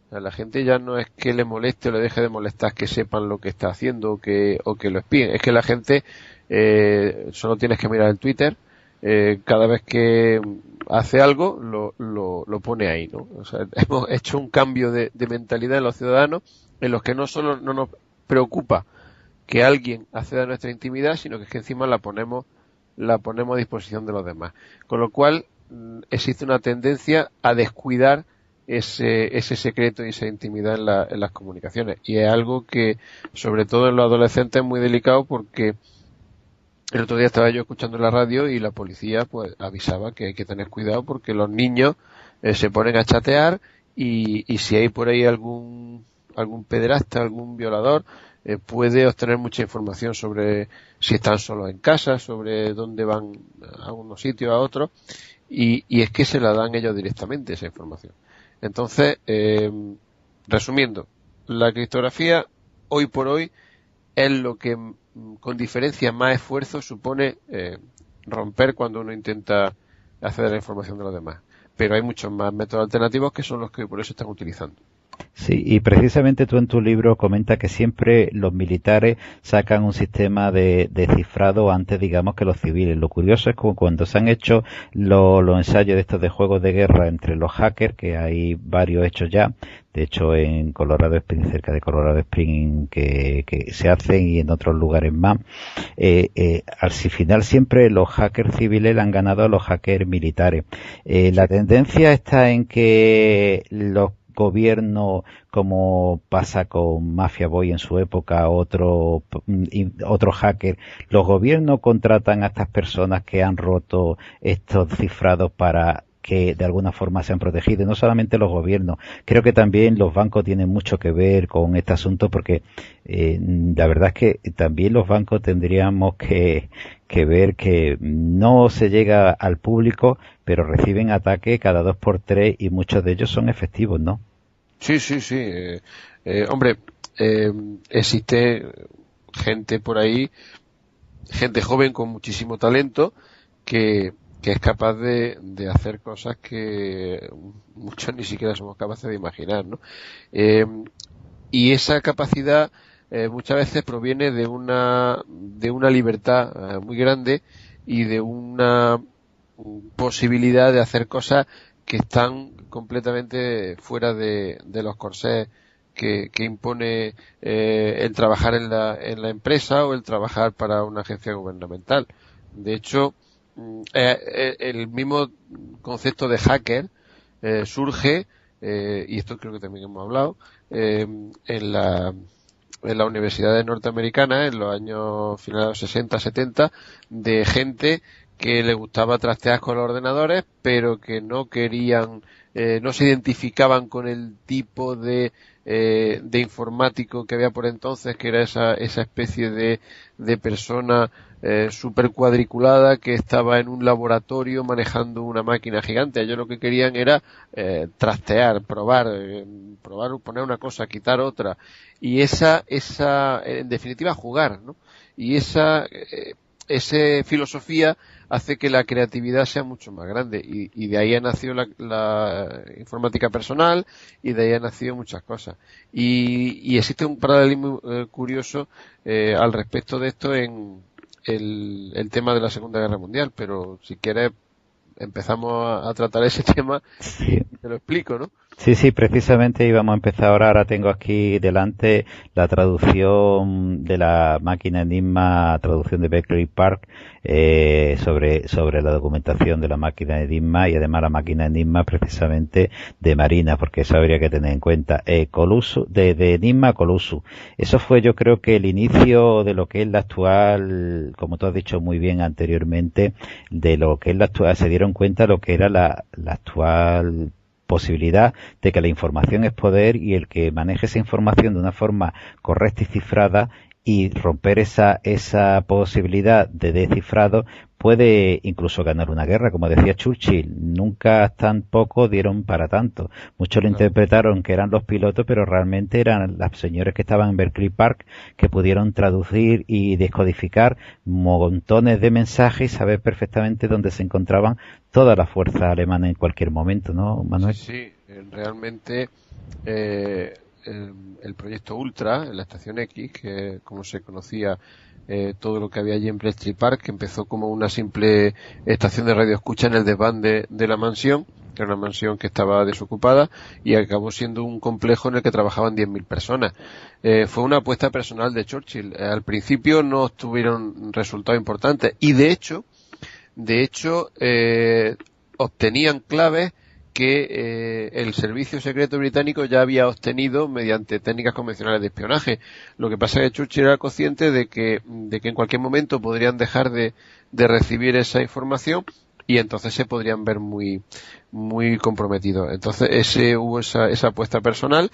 S3: O sea, la gente ya no es que le moleste o le deje de molestar que sepan lo que está haciendo o que lo espíen. Es que la gente solo tienes que mirar el Twitter, cada vez que hace algo lo pone ahí, ¿no? O sea, hemos hecho un cambio de mentalidad en los ciudadanos en los que no solo no nos preocupa que alguien acceda a nuestra intimidad, sino que es que encima la ponemos a disposición de los demás. Con lo cual existe una tendencia a descuidar ese secreto y esa intimidad en las comunicaciones. Y es algo que, sobre todo en los adolescentes, es muy delicado porque el otro día estaba yo escuchando en la radio y la policía pues avisaba que hay que tener cuidado porque los niños se ponen a chatear y si hay por ahí algún pederasta, algún violador, puede obtener mucha información sobre si están solos en casa, sobre dónde van a unos sitios, a otros, y es que se la dan ellos directamente esa información. Entonces, resumiendo, la criptografía hoy por hoy es lo que con diferencia más esfuerzo supone romper cuando uno intenta acceder a la información de los demás. Pero hay muchos más métodos alternativos que son los que por eso están utilizando.
S2: Sí, y precisamente tú en tu libro comentas que siempre los militares sacan un sistema de cifrado antes, digamos, que los civiles. Lo curioso es como cuando se han hecho los ensayos de estos de juegos de guerra entre los hackers, que hay varios hechos ya, de hecho en Colorado Springs, cerca de Colorado Springs, que se hacen y en otros lugares más, al final siempre los hackers civiles le han ganado a los hackers militares. La tendencia está en que los gobierno, como pasa con Mafia Boy en su época, otro hacker, los gobiernos contratan a estas personas que han roto estos cifrados para que de alguna forma sean protegidos. No solamente los gobiernos, creo que también los bancos tienen mucho que ver con este asunto porque la verdad es que también los bancos tendríamos que ver que no se llega al público, pero reciben ataques cada 2x3 y muchos de ellos son efectivos, ¿no?
S3: Sí. Hombre, existe gente por ahí, gente joven con muchísimo talento que es capaz de hacer cosas que muchos ni siquiera somos capaces de imaginar, ¿no? Y esa capacidad muchas veces proviene de una libertad muy grande y de una posibilidad de hacer cosas que están completamente fuera de los corsés que impone el trabajar en la empresa o el trabajar para una agencia gubernamental. De hecho, el mismo concepto de hacker surge, y esto creo que también hemos hablado, en la universidades norteamericanas en los años finales de los 60, 70, de gente que le gustaba trastear con los ordenadores, pero que no querían, no se identificaban con el tipo de informático que había por entonces, que era esa especie de persona super cuadriculada que estaba en un laboratorio manejando una máquina gigante. Ellos lo que querían era trastear, probar, poner una cosa, quitar otra, y esa en definitiva jugar, ¿no? Y esa filosofía hace que la creatividad sea mucho más grande y de ahí ha nacido la informática personal y de ahí han nacido muchas cosas. Y existe un paralelismo curioso al respecto de esto en el tema de la Segunda Guerra Mundial, pero si quieres empezamos a tratar ese tema y te lo explico, ¿no?
S2: Sí, precisamente íbamos a empezar ahora. Ahora tengo aquí delante la traducción de la máquina Enigma, traducción de Beckley Park, sobre la documentación de la máquina Enigma y además la máquina Enigma precisamente de Marina, porque eso habría que tener en cuenta. Colusu, de Enigma a Colusu. Eso fue, yo creo que el inicio de lo que es la actual, como tú has dicho muy bien anteriormente, de lo que es la actual, se dieron cuenta de lo que era la actual posibilidad de que la información es poder y el que maneje esa información de una forma correcta y cifrada y romper esa posibilidad de descifrado puede incluso ganar una guerra, como decía Churchill, nunca tan poco dieron para tanto. Muchos lo interpretaron que eran los pilotos, pero realmente eran las señores que estaban en Berkeley Park que pudieron traducir y descodificar montones de mensajes y saber perfectamente dónde se encontraban todas las fuerzas alemanas en cualquier momento, ¿no, Manuel?
S3: Sí, realmente el proyecto Ultra, la estación X, que como se conocía todo lo que había allí en Bletchley Park, que empezó como una simple estación de radioescucha en el desván de la mansión, que era una mansión que estaba desocupada, y acabó siendo un complejo en el que trabajaban 10.000 personas. Fue una apuesta personal de Churchill. Al principio no tuvieron resultados importantes, y de hecho obtenían claves que el servicio secreto británico ya había obtenido mediante técnicas convencionales de espionaje. Lo que pasa es que Churchill era consciente de que en cualquier momento podrían dejar de recibir esa información y entonces se podrían ver muy comprometidos. Entonces hubo esa apuesta personal,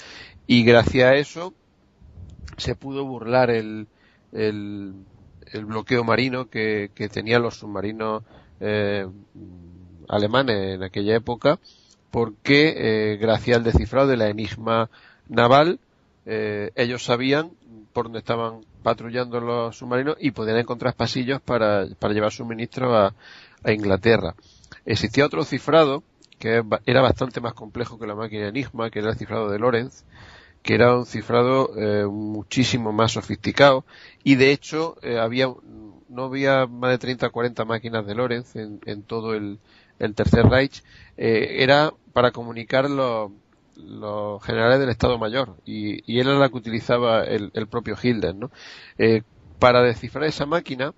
S3: y gracias a eso se pudo burlar el bloqueo marino que tenían los submarinos alemanes en aquella época, porque gracias al descifrado de la Enigma naval ellos sabían por dónde estaban patrullando los submarinos y podían encontrar pasillos para llevar suministros a Inglaterra. Existía otro cifrado que era bastante más complejo que la máquina Enigma, que era el cifrado de Lorentz, que era un cifrado muchísimo más sofisticado, y de hecho no había más de 30 o 40 máquinas de Lorentz en todo el Tercer Reich. Era para comunicar los generales del Estado Mayor, y era la que utilizaba el propio Hitler, ¿no? Para descifrar esa máquina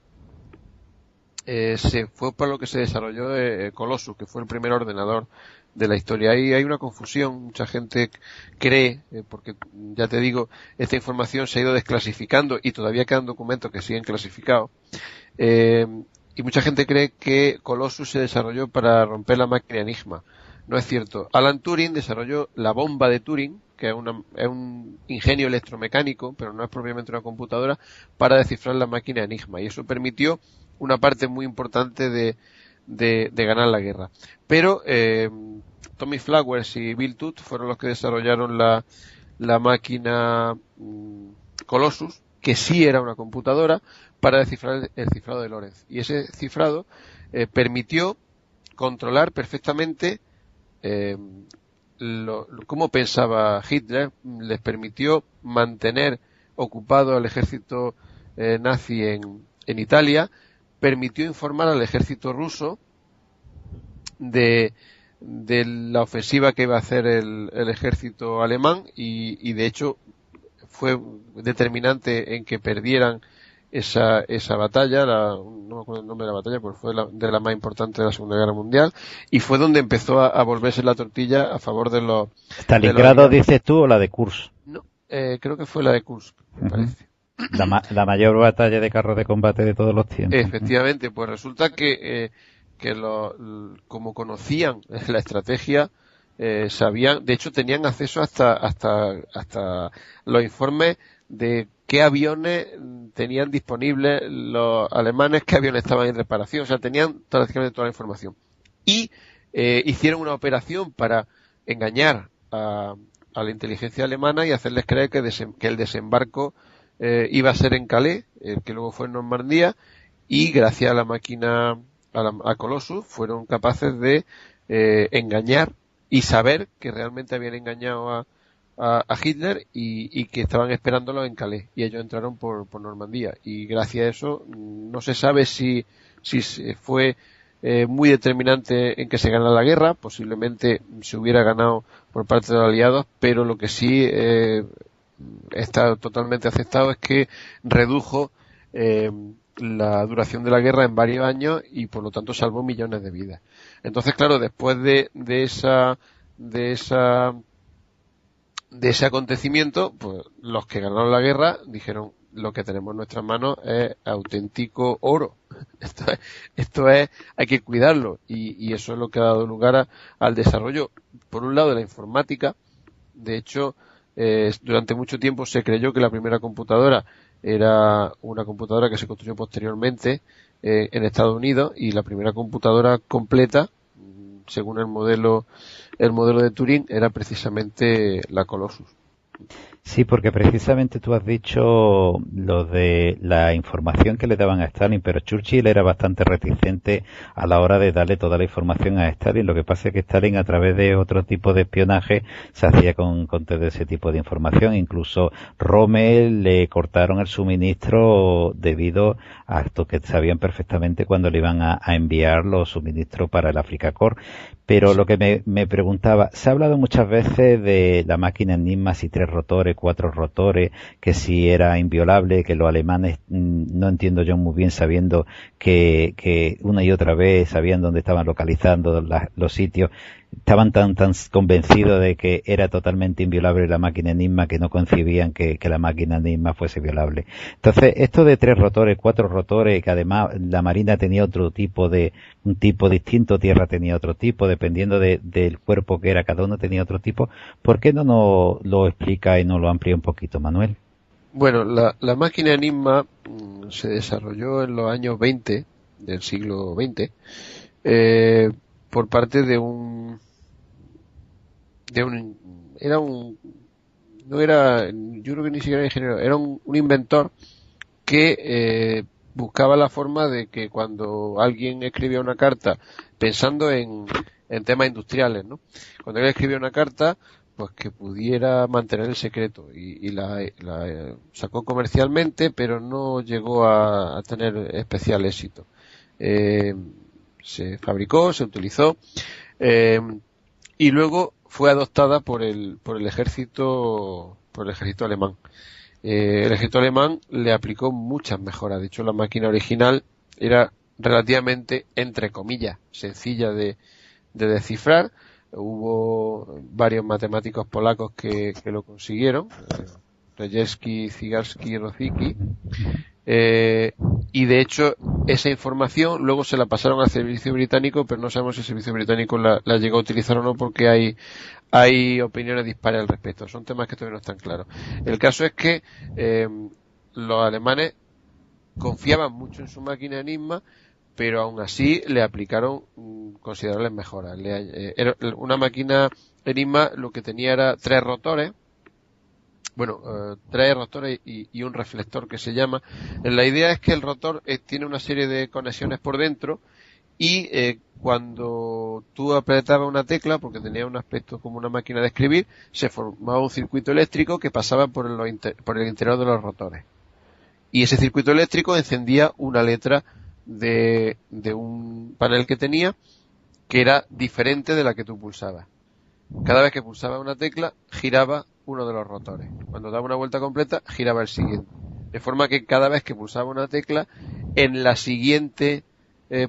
S3: fue para lo que se desarrolló Colossus, que fue el primer ordenador de la historia. Ahí hay una confusión, mucha gente cree, porque ya te digo, esta información se ha ido desclasificando y todavía quedan documentos que siguen clasificados, y mucha gente cree que Colossus se desarrolló para romper la máquina Enigma. No es cierto. Alan Turing desarrolló la bomba de Turing, que es un ingenio electromecánico, pero no es propiamente una computadora, para descifrar la máquina Enigma, y eso permitió una parte muy importante de ganar la guerra. Pero Tommy Flowers y Bill Tooth fueron los que desarrollaron la máquina Colossus, que sí era una computadora, para descifrar el cifrado de Lorentz. Y ese cifrado permitió controlar perfectamente cómo pensaba Hitler. Les permitió mantener ocupado al ejército nazi en Italia, permitió informar al ejército ruso de la ofensiva que iba a hacer el ejército alemán, y de hecho fue determinante en que perdieran esa batalla, no me acuerdo el nombre de la batalla, pero fue de la más importante de la Segunda Guerra Mundial, y fue donde empezó a volverse la tortilla a favor de los...
S2: ¿Stalingrado dices tú o la de Kursk?
S3: No, creo que fue la de Kursk, me parece.
S2: La mayor batalla de carros de combate de todos los tiempos.
S3: Efectivamente, pues resulta que como conocían la estrategia, sabían, de hecho tenían acceso hasta los informes de qué aviones tenían disponibles los alemanes, qué aviones estaban en reparación, o sea, tenían prácticamente toda la información. Y hicieron una operación para engañar a la inteligencia alemana y hacerles creer que el desembarco iba a ser en Calais, que luego fue en Normandía, y gracias a la máquina, a Colossus, fueron capaces de engañar y saber que realmente habían engañado a Hitler y que estaban esperándolo en Calais, y ellos entraron por Normandía, y gracias a eso no se sabe si fue muy determinante en que se ganara la guerra. Posiblemente se hubiera ganado por parte de los aliados, pero lo que sí está totalmente aceptado es que redujo la duración de la guerra en varios años y por lo tanto salvó millones de vidas. Entonces, claro, después de ese acontecimiento, pues los que ganaron la guerra dijeron: lo que tenemos en nuestras manos es auténtico oro. Esto es, hay que cuidarlo, y eso es lo que ha dado lugar al desarrollo, por un lado, de la informática. De hecho, Durante mucho tiempo se creyó que la primera computadora era una computadora que se construyó posteriormente en Estados Unidos, y la primera computadora completa, según el modelo de Turing, era precisamente la Colossus.
S2: Sí, porque precisamente tú has dicho lo de la información que le daban a Stalin, pero Churchill era bastante reticente a la hora de darle toda la información a Stalin. Lo que pasa es que Stalin, a través de otro tipo de espionaje, se hacía con todo ese tipo de información. Incluso Rommel le cortaron el suministro debido a esto, que sabían perfectamente cuando le iban a enviar los suministros para el Afrika Korps. Pero lo que me preguntaba, se ha hablado muchas veces de la máquina Enigma, si 3 rotores, 4 rotores, que si era inviolable, que los alemanes, no entiendo yo muy bien, sabiendo que una y otra vez sabían dónde estaban localizando los sitios, estaban tan convencidos de que era totalmente inviolable la máquina Enigma, que no concibían que la máquina Enigma fuese violable. Entonces, esto de 3 rotores, 4 rotores, que además la Marina tenía un tipo distinto, Tierra tenía otro tipo, dependiendo del cuerpo que era, cada uno tenía otro tipo. ¿Por qué no nos lo explica y nos lo amplía un poquito, Manuel?
S3: Bueno, la máquina Enigma se desarrolló en los años 20 del siglo XX, por parte de un no era, yo creo que ni siquiera era ingeniero, era un inventor que buscaba la forma de que cuando alguien escribía una carta, pensando en temas industriales, ¿no? Cuando él escribía una carta, pues que pudiera mantener el secreto, y la sacó comercialmente, pero no llegó a tener especial éxito. Se fabricó, se utilizó, y luego fue adoptada por el ejército alemán. El ejército alemán le aplicó muchas mejoras. De hecho, la máquina original era relativamente, entre comillas, sencilla de descifrar. Hubo varios matemáticos polacos que lo consiguieron, Rejewski, Zygalski y Rosicki, y de hecho esa información luego se la pasaron al servicio británico, pero no sabemos si el servicio británico la llegó a utilizar o no, porque hay opiniones dispares al respecto. Son temas que todavía no están claros. El caso es que los alemanes confiaban mucho en su máquina Enigma, pero aún así le aplicaron considerables mejoras. Era una máquina Enigma, lo que tenía era 3 rotores, 3 rotores y un reflector, que se llama. La idea es que el rotor tiene una serie de conexiones por dentro, y cuando tú apretabas una tecla, porque tenía un aspecto como una máquina de escribir, se formaba un circuito eléctrico que pasaba por el interior de los rotores. Y ese circuito eléctrico encendía una letra de un panel que tenía, que era diferente de la que tú pulsabas. Cada vez que pulsaba una tecla, giraba uno de los rotores. Cuando daba una vuelta completa, giraba el siguiente. De forma que cada vez que pulsaba una tecla, en la siguiente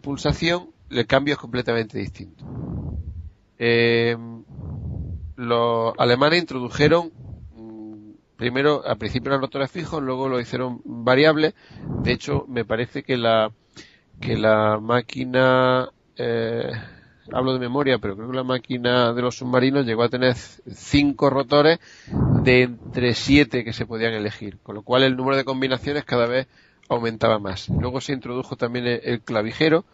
S3: pulsación, el cambio es completamente distinto. Los alemanes introdujeron primero, al principio eran rotores fijos, luego lo hicieron variables. De hecho, me parece que la máquina, hablo de memoria, pero creo que la máquina de los submarinos llegó a tener 5 rotores de entre 7 que se podían elegir, con lo cual el número de combinaciones cada vez aumentaba más. Luego se introdujo también el clavijero,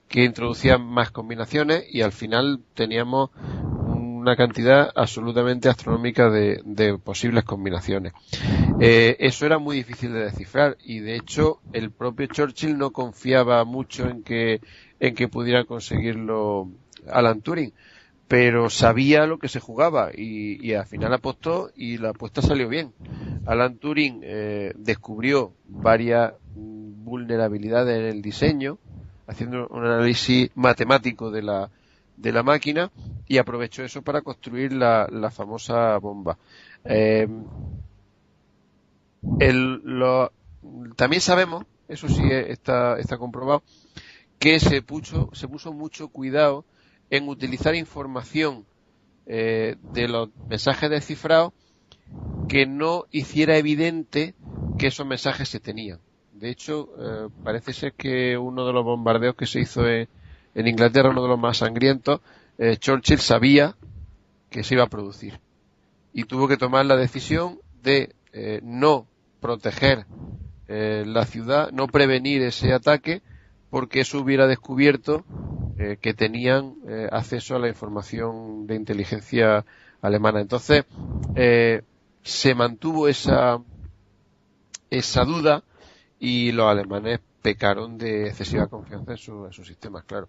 S3: que introducía más combinaciones, y al final teníamos una cantidad absolutamente astronómica de posibles combinaciones. Eso era muy difícil de descifrar, y de hecho el propio Churchill no confiaba mucho en que pudiera conseguirlo Alan Turing, pero sabía lo que se jugaba, y al final apostó, y la apuesta salió bien. Alan Turing descubrió varias vulnerabilidades en el diseño, haciendo un análisis matemático de la máquina, y aprovechó eso para construir la famosa bomba. También sabemos, eso sí está comprobado, que se puso mucho cuidado en utilizar información de los mensajes descifrados que no hiciera evidente que esos mensajes se tenían. De hecho, parece ser que uno de los bombardeos que se hizo en Inglaterra, uno de los más sangrientos, Churchill sabía que se iba a producir, y tuvo que tomar la decisión de no proteger la ciudad, no prevenir ese ataque, porque eso hubiera descubierto que tenían acceso a la información de inteligencia alemana. Entonces se mantuvo esa duda y los alemanes pecaron de excesiva confianza en sus sistemas, claro.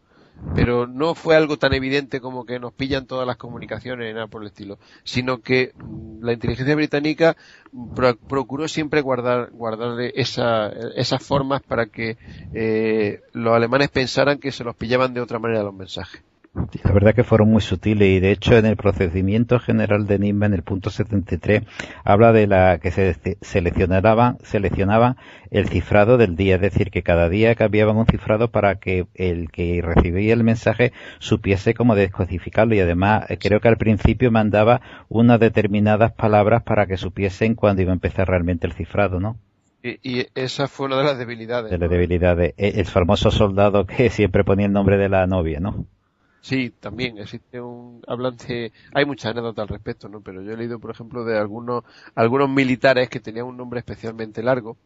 S3: Pero no fue algo tan evidente como que nos pillan todas las comunicaciones ni nada por el estilo, sino que la inteligencia británica procuró siempre guardarle esas formas para que los alemanes pensaran que se los pillaban de otra manera los mensajes.
S2: Sí, la verdad que fueron muy sutiles, y de hecho en el procedimiento general de Enigma, en el punto 73, habla de la que se seleccionaba el cifrado del día, es decir, que cada día cambiaban un cifrado para que el que recibía el mensaje supiese cómo descodificarlo, y además creo que al principio mandaba unas determinadas palabras para que supiesen cuándo iba a empezar realmente el cifrado, ¿no?
S3: Y esa fue una de las debilidades.
S2: De las debilidades, el famoso soldado que siempre ponía el nombre de la novia, ¿no?
S3: Sí, también existe hay muchas anécdotas al respecto, ¿no? Pero yo he leído, por ejemplo, de algunos militares que tenían un nombre especialmente largo,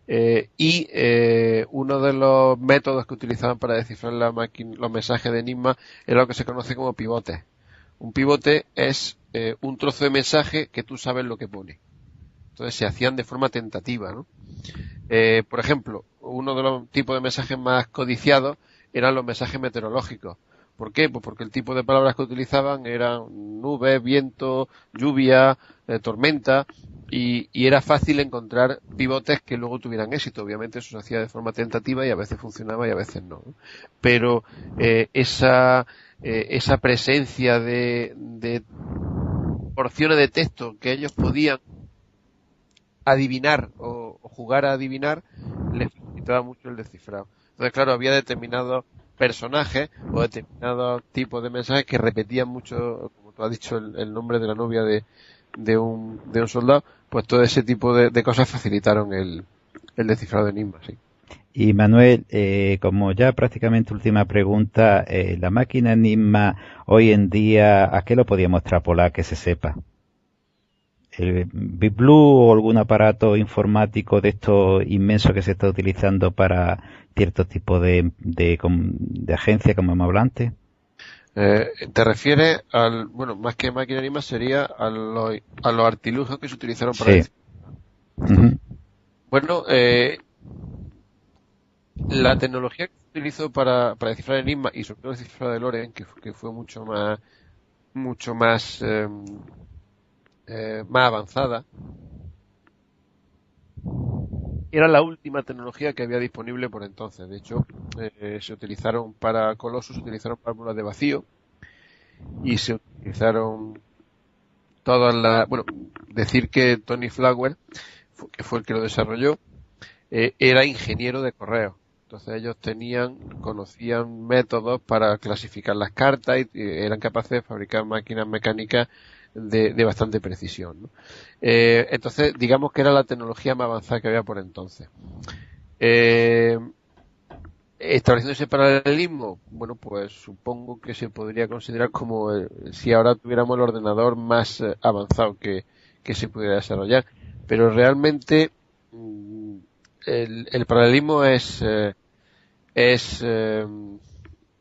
S3: uno de los métodos que utilizaban para descifrar los mensajes de Enigma era lo que se conoce como pivotes. Un pivote es un trozo de mensaje que tú sabes lo que pone. Entonces se hacían de forma tentativa, ¿no? Por ejemplo, uno de los tipos de mensajes más codiciados eran los mensajes meteorológicos. ¿Por qué? Pues porque el tipo de palabras que utilizaban eran nubes, viento, lluvia, tormenta, y era fácil encontrar pivotes que luego tuvieran éxito. Obviamente eso se hacía de forma tentativa y a veces funcionaba y a veces no. Pero esa presencia de porciones de texto que ellos podían adivinar o jugar a adivinar les facilitaba mucho el descifrado. Entonces, claro, había determinados personajes o determinados tipos de mensajes que repetían mucho, como tú has dicho, el nombre de la novia de un soldado. Pues todo ese tipo de cosas facilitaron el descifrado de Enigma, sí.
S2: Y Manuel, como ya prácticamente última pregunta, la máquina Enigma hoy en día, ¿a qué lo podíamos extrapolar que se sepa? ¿El Big Blue o algún aparato informático de estos inmensos que se está utilizando para ciertos tipos de agencias, como hemos hablado antes?
S3: ¿Te refieres más que máquina Enigma sería a los artilugios que se utilizaron para
S2: sí. Uh-huh.
S3: Bueno, la tecnología que se utilizó para descifrar Enigma y sobre todo el descifrado de Loren, que fue mucho más avanzada, era la última tecnología que había disponible por entonces. De hecho, se utilizaron para Colossus, se utilizaron fórmulas de vacío y se utilizaron decir que Tony Flower, que fue el que lo desarrolló, era ingeniero de correo. Entonces ellos conocían métodos para clasificar las cartas y eran capaces de fabricar máquinas mecánicas de bastante precisión, ¿no? Entonces, digamos que era la tecnología más avanzada que había por entonces. Estableciendo ese paralelismo, bueno, pues supongo que se podría considerar como si ahora tuviéramos el ordenador más avanzado que se pudiera desarrollar. Pero realmente el paralelismo es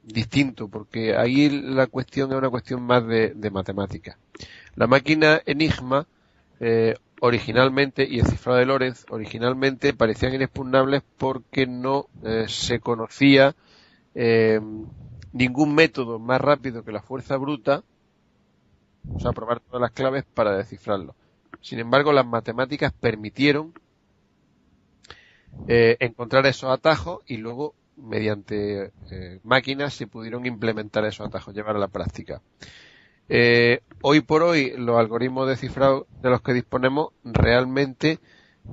S3: distinto, porque ahí la cuestión es una cuestión más de matemática. La máquina Enigma originalmente, y el cifrado de Lorenz originalmente parecían inexpugnables porque no se conocía ningún método más rápido que la fuerza bruta, o sea, probar todas las claves para descifrarlo. Sin embargo, las matemáticas permitieron encontrar esos atajos y luego mediante máquinas se pudieron implementar esos atajos, llevar a la práctica. Hoy por hoy los algoritmos de cifrado de los que disponemos realmente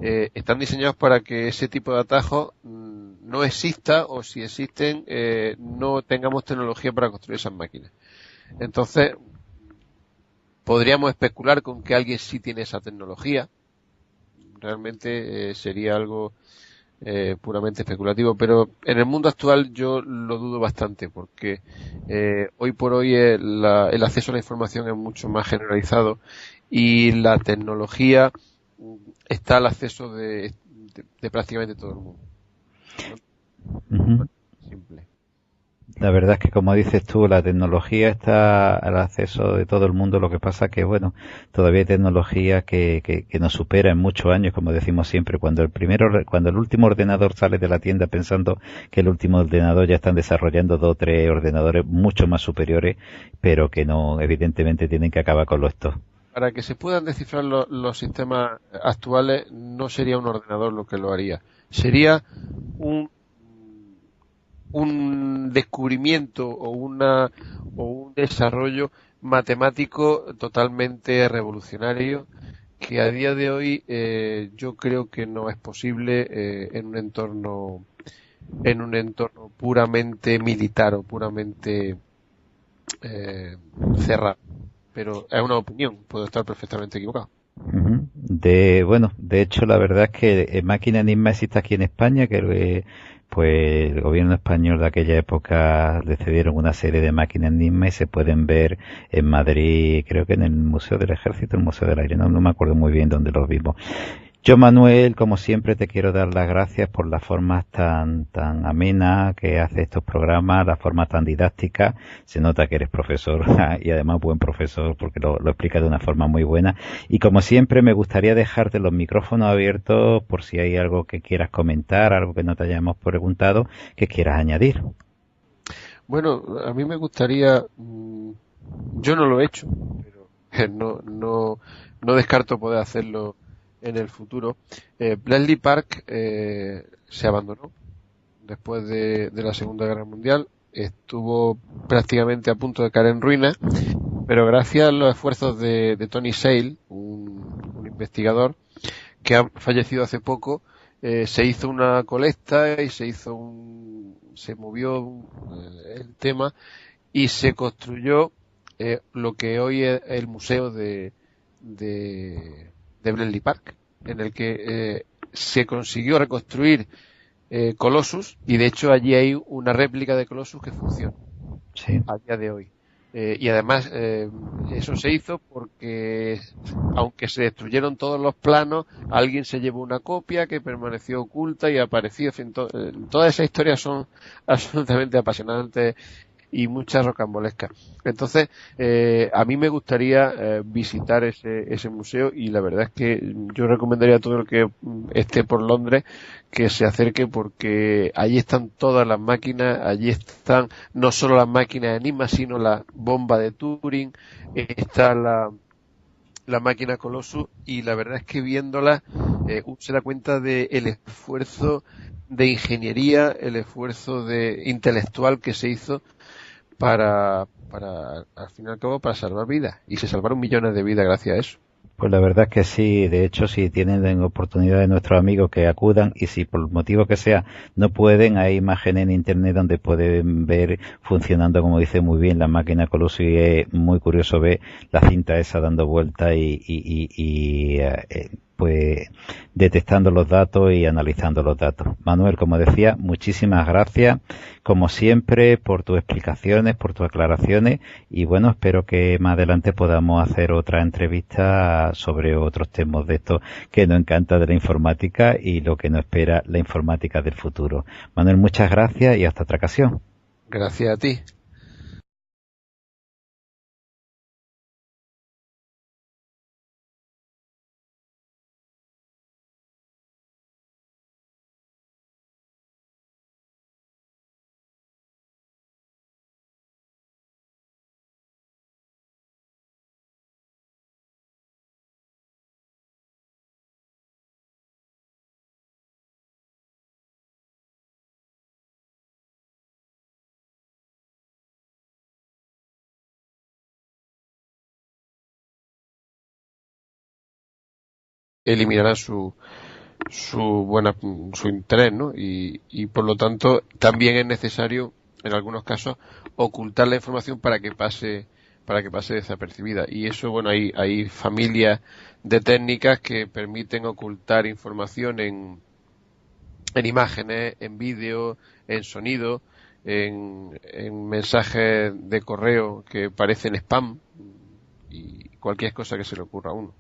S3: están diseñados para que ese tipo de atajos no exista, o si existen no tengamos tecnología para construir esas máquinas. Entonces podríamos especular con que alguien sí tiene esa tecnología. Realmente sería algo puramente especulativo, pero en el mundo actual yo lo dudo bastante, porque hoy por hoy el acceso a la información es mucho más generalizado y la tecnología está al acceso de prácticamente todo el mundo.
S2: Uh-huh.
S3: Simple.
S2: La verdad es que, como dices tú, la tecnología está al acceso de todo el mundo. Lo que pasa que, bueno, todavía hay tecnología que nos supera en muchos años, como decimos siempre. Cuando el último ordenador sale de la tienda pensando que el último ordenador, ya están desarrollando 2 o 3 ordenadores mucho más superiores, pero que no, evidentemente, tienen que acabar con lo estos.
S3: Para que se puedan descifrar los sistemas actuales, no sería un ordenador lo que lo haría. Sería un descubrimiento o un desarrollo matemático totalmente revolucionario que a día de hoy yo creo que no es posible en un entorno puramente militar o puramente cerrado. Pero es una opinión, puedo estar perfectamente equivocado.
S2: Uh-huh. De hecho, la verdad es que Máquina Enigma existe aquí en España, que pues el gobierno español de aquella época le cedieron una serie de máquinas Enigma y se pueden ver en Madrid, creo que en el Museo del Ejército, el Museo del Aire, no me acuerdo muy bien dónde los vimos. Yo, Manuel, como siempre, te quiero dar las gracias por las formas tan amenas que hace estos programas, las formas tan didácticas. Se nota que eres profesor y además buen profesor porque lo explicas de una forma muy buena. Y como siempre, me gustaría dejarte los micrófonos abiertos por si hay algo que quieras comentar, algo que no te hayamos preguntado, que quieras añadir.
S3: Bueno, a mí me gustaría, yo no lo he hecho, pero no descarto poder hacerlo en el futuro. Bletchley Park se abandonó después de la Segunda Guerra Mundial, estuvo prácticamente a punto de caer en ruinas, pero gracias a los esfuerzos de Tony Sale, un investigador que ha fallecido hace poco, se hizo una colecta y se movió el tema y se construyó lo que hoy es el museo de Bletchley Park, en el que se consiguió reconstruir Colossus, y de hecho allí hay una réplica de Colossus que funciona a día de hoy. Y además eso se hizo porque, aunque se destruyeron todos los planos, alguien se llevó una copia que permaneció oculta y apareció. En fin, todas esas historias son absolutamente apasionantes y muchas rocambolescas. Entonces, a mí me gustaría visitar ese museo, y la verdad es que yo recomendaría a todo el que esté por Londres que se acerque, porque allí están todas las máquinas, allí están no solo las máquinas de Enigma, sino la bomba de Turing, está la máquina Colossus, y la verdad es que viéndola se da cuenta del esfuerzo de ingeniería, el esfuerzo intelectual que se hizo para al fin y al cabo, para salvar vidas, y se salvaron millones de vidas gracias a eso.
S2: Pues la verdad es que sí. De hecho, si tienen oportunidad de nuestros amigos que acudan, y si por el motivo que sea no pueden, hay imágenes en internet donde pueden ver funcionando, como dice muy bien, la máquina Colossus, y es muy curioso ver la cinta esa dando vueltas y pues detectando los datos y analizando los datos. Manuel, como decía, muchísimas gracias, como siempre, por tus explicaciones, por tus aclaraciones, y bueno, espero que más adelante podamos hacer otra entrevista sobre otros temas de estos que nos encanta de la informática y lo que nos espera la informática del futuro. Manuel, muchas gracias y hasta otra ocasión.
S3: Gracias a ti. Eliminará su interés, ¿no? Y por lo tanto también es necesario en algunos casos ocultar la información para que pase desapercibida. Y eso, bueno, hay familias de técnicas que permiten ocultar información en imágenes, en vídeo, en sonido, en mensajes de correo que parecen spam, y cualquier cosa que se le ocurra a uno.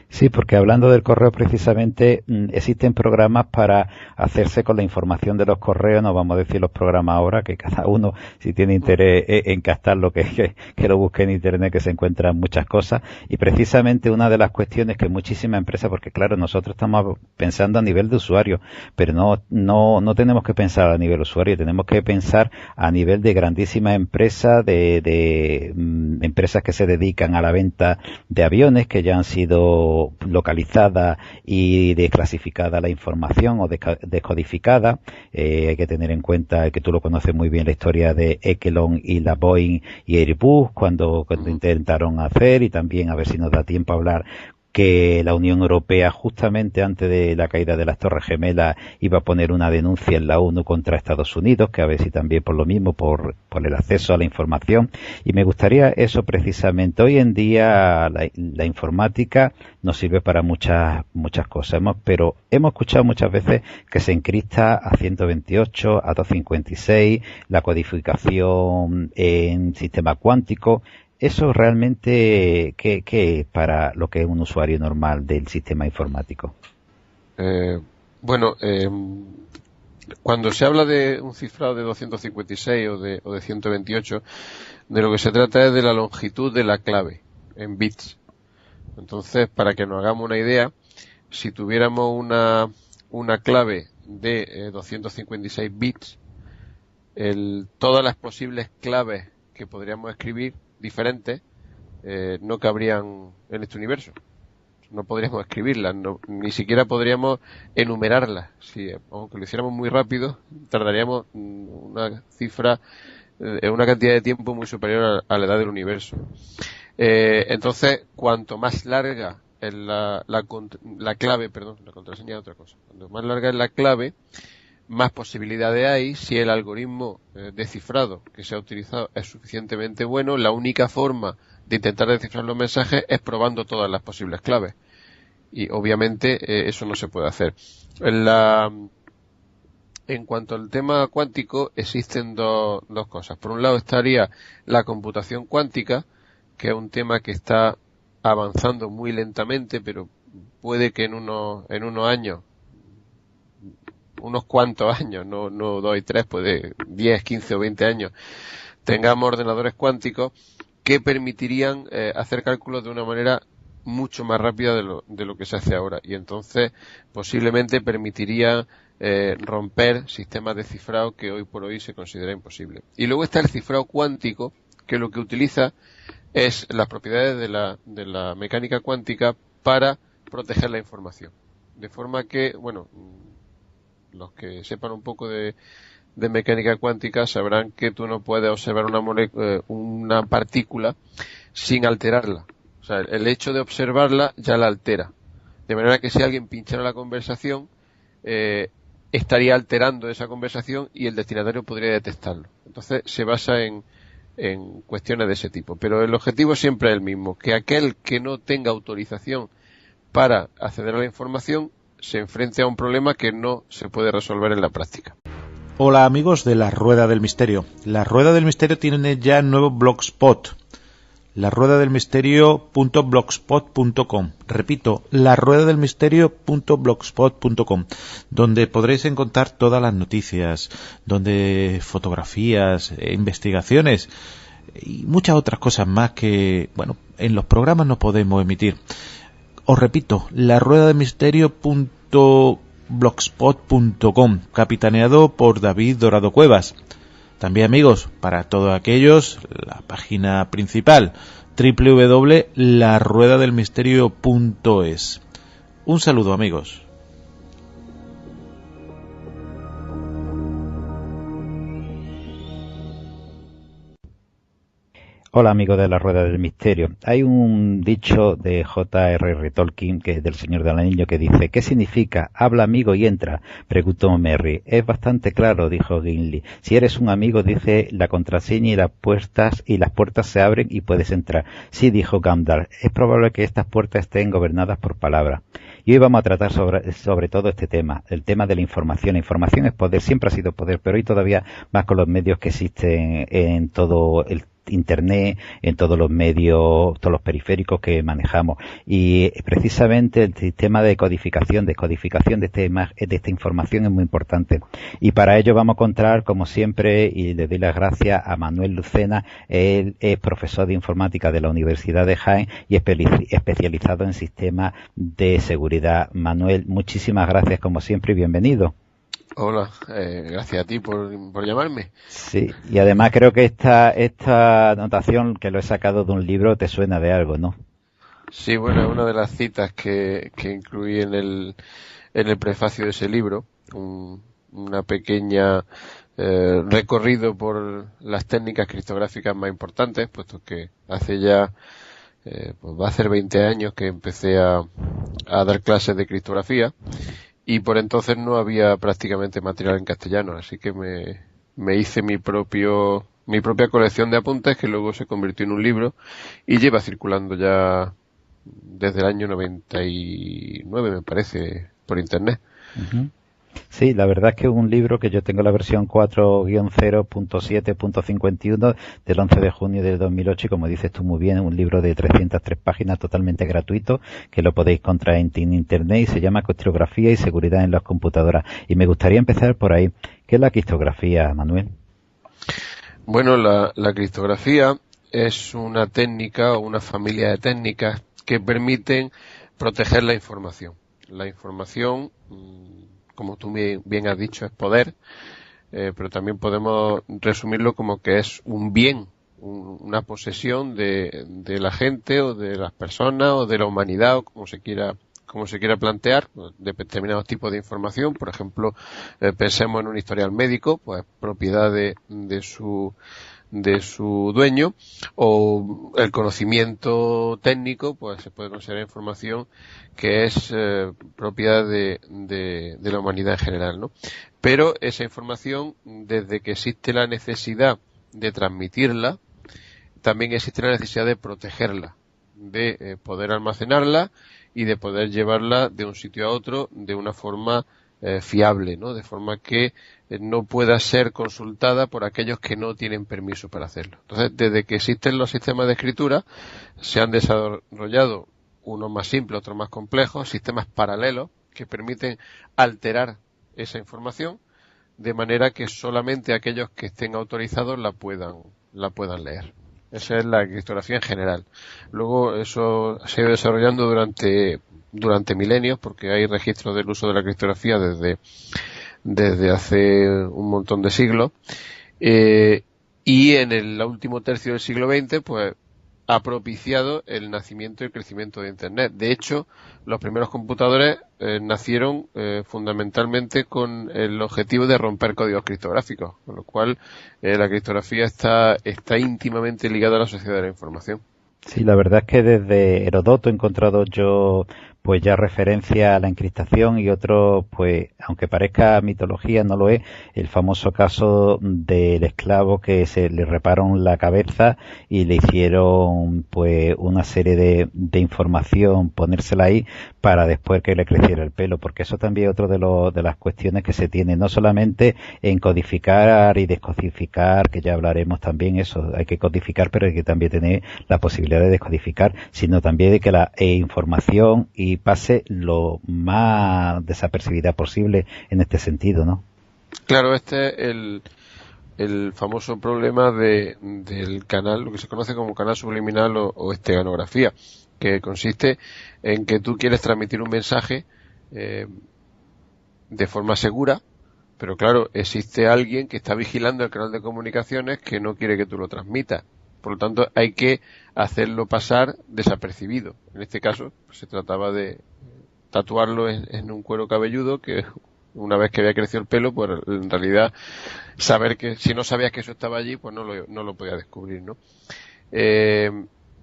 S2: Sí, porque hablando del correo precisamente, existen programas para hacerse con la información de los correos, no vamos a decir los programas ahora, que cada uno, si tiene interés en captar lo que lo busque en internet, que se encuentran muchas cosas, y precisamente una de las cuestiones que muchísimas empresas, porque claro, nosotros estamos pensando a nivel de usuario, pero no tenemos que pensar a nivel usuario, tenemos que pensar a nivel de grandísimas empresas, de empresas que se dedican a la venta de aviones, que ya han sido localizada y desclasificada la información o descodificada. Hay que tener en cuenta que tú lo conoces muy bien, la historia de Ekelon y la Boeing y Airbus cuando intentaron hacer, y también a ver si nos da tiempo a hablar que la Unión Europea justamente antes de la caída de las Torres Gemelas iba a poner una denuncia en la ONU contra Estados Unidos, que a ver si también por lo mismo, por el acceso a la información. Y me gustaría eso precisamente. Hoy en día la informática nos sirve para muchas cosas, pero hemos escuchado muchas veces que se encripta a 128, a 256, la codificación en sistema cuántico. ¿Eso realmente qué es para lo que es un usuario normal del sistema informático?
S3: Cuando se habla de un cifrado de 256 o de 128, de lo que se trata es de la longitud de la clave en bits. Entonces, para que nos hagamos una idea, si tuviéramos una clave de 256 bits, todas las posibles claves que podríamos escribir diferentes no cabrían en este universo. No podríamos escribirlas, ni siquiera podríamos enumerarlas. Aunque lo hiciéramos muy rápido, tardaríamos una cifra, una cantidad de tiempo muy superior a la edad del universo. Entonces, cuanto más larga es la clave, la contraseña es otra cosa. Cuanto más larga es la clave, más posibilidades hay. Si el algoritmo de cifrado que se ha utilizado es suficientemente bueno, la única forma de intentar descifrar los mensajes es probando todas las posibles claves. Y obviamente eso no se puede hacer. En cuanto al tema cuántico, existen dos cosas. Por un lado estaría la computación cuántica, que es un tema que está avanzando muy lentamente, pero puede que en unos años, unos cuantos años, no 2 y 3, puede 10, 15 o 20 años, tengamos ordenadores cuánticos que permitirían hacer cálculos de una manera mucho más rápida de lo que se hace ahora, y entonces posiblemente permitiría romper sistemas de cifrado que hoy por hoy se considera imposible. Y luego está el cifrado cuántico, que lo que utiliza es las propiedades de la mecánica cuántica para proteger la información. De forma que, los que sepan un poco de mecánica cuántica sabrán que tú no puedes observar una partícula sin alterarla. O sea, el hecho de observarla ya la altera. De manera que si alguien pinchara la conversación, estaría alterando esa conversación y el destinatario podría detectarlo. Entonces se basa en cuestiones de ese tipo. Pero el objetivo siempre es el mismo, que aquel que no tenga autorización para acceder a la información se enfrente a un problema que no se puede resolver en la práctica.
S1: Hola amigos de La Rueda del Misterio. La Rueda del Misterio tiene ya nuevo blogspot, laruedadelmisterio.blogspot.com. Repito, laruedadelmisterio.blogspot.com, donde podréis encontrar todas las noticias, donde fotografías, investigaciones y muchas otras cosas más que, en los programas no podemos emitir. Os repito, laruedadelmisterio.blogspot.com, capitaneado por David Dorado Cuevas. También, amigos, para todos aquellos, la página principal, www.laruedadelmisterio.es. Un saludo, amigos.
S2: Hola amigos de la Rueda del Misterio. Hay un dicho de J.R.R. Tolkien, que es del Señor del Anillo, que dice: ¿qué significa? Habla, amigo, y entra, preguntó Merry. Es bastante claro, dijo Gimli. Si eres un amigo, dice la contraseña y las puertas se abren y puedes entrar. Sí, dijo Gandalf. Es probable que estas puertas estén gobernadas por palabras. Y hoy vamos a tratar sobre todo este tema, el tema de la información. La información es poder, siempre ha sido poder, pero hoy todavía más con los medios que existen en todo el Internet, en todos los medios, todos los periféricos que manejamos. Y precisamente el sistema de codificación, descodificación de esta información es muy importante. Y para ello vamos a encontrar, como siempre, y le doy las gracias a Manuel Lucena. Él es profesor de informática de la Universidad de Jaén y especializado en sistemas de seguridad. Manuel, muchísimas gracias como siempre y bienvenido.
S3: Hola, gracias a ti por llamarme.
S2: Sí, y además creo que esta anotación que lo he sacado de un libro te suena de algo, ¿no?
S3: Sí, bueno, es una de las citas que incluí en el prefacio de ese libro, una pequeña recorrido por las técnicas criptográficas más importantes, puesto que hace ya, pues va a ser 20 años que empecé a dar clases de criptografía. Y por entonces no había prácticamente material en castellano, así que me hice mi propia colección de apuntes que luego se convirtió en un libro y lleva circulando ya desde el año 99, me parece, por internet.
S2: Uh-huh. Sí, la verdad es que es un libro que yo tengo la versión 4-0.7.51 del 11 de junio del 2008 y como dices tú muy bien, un libro de 303 páginas totalmente gratuito que lo podéis encontrar en internet y se llama Criptografía y seguridad en las computadoras. Y me gustaría empezar por ahí. ¿Qué es la criptografía, Manuel?
S3: Bueno, la criptografía es una técnica o una familia de técnicas que permiten proteger la información. La información, como tú bien has dicho, es poder, pero también podemos resumirlo como que es un bien, una posesión de la gente o de las personas o de la humanidad o como se quiera plantear, de determinados tipos de información. Por ejemplo, pensemos en un historial médico, pues propiedad de su dueño, o el conocimiento técnico, pues se puede considerar información que es propiedad de la humanidad en general, ¿no? Pero esa información, desde que existe la necesidad de transmitirla, también existe la necesidad de protegerla, de poder almacenarla y de poder llevarla de un sitio a otro de una forma fiable, ¿no? De forma que no pueda ser consultada por aquellos que no tienen permiso para hacerlo. Entonces, desde que existen los sistemas de escritura, se han desarrollado unos más simples, otros más complejos, sistemas paralelos que permiten alterar esa información de manera que solamente aquellos que estén autorizados la puedan leer. Esa es la criptografía en general. Luego eso se ha ido desarrollando durante milenios, porque hay registros del uso de la criptografía desde hace un montón de siglos, y en el último tercio del siglo XX pues ha propiciado el nacimiento y el crecimiento de Internet. De hecho, los primeros computadores nacieron fundamentalmente con el objetivo de romper códigos criptográficos, con lo cual la criptografía está íntimamente ligada a la sociedad de la información.
S2: Sí, la verdad es que desde Herodoto he encontrado yo pues ya referencia a la encriptación y otro, pues aunque parezca mitología, no lo es, el famoso caso del esclavo que se le reparon la cabeza y le hicieron pues una serie de información, ponérsela ahí para después que le creciera el pelo, porque eso también es otro de las cuestiones que se tiene, no solamente en codificar y descodificar, que ya hablaremos también eso, hay que codificar, pero hay que también tener la posibilidad de descodificar, sino también de que la información y pase lo más desapercibida posible en este sentido, ¿no?
S3: Claro, este es el famoso problema del canal, lo que se conoce como canal subliminal o esteganografía, que consiste en que tú quieres transmitir un mensaje de forma segura, pero claro, existe alguien que está vigilando el canal de comunicaciones que no quiere que tú lo transmitas. Por lo tanto, hay que hacerlo pasar desapercibido. En este caso, pues, se trataba de tatuarlo en un cuero cabelludo que una vez que había crecido el pelo, pues en realidad saber que si no sabías que eso estaba allí, pues no lo podías descubrir, ¿no?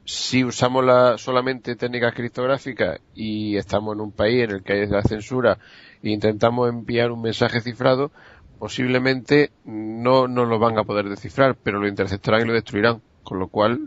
S3: Si usamos solamente técnicas criptográficas y estamos en un país en el que hay la censura e intentamos enviar un mensaje cifrado, posiblemente no lo van a poder descifrar, pero lo interceptarán y lo destruirán. Con lo cual,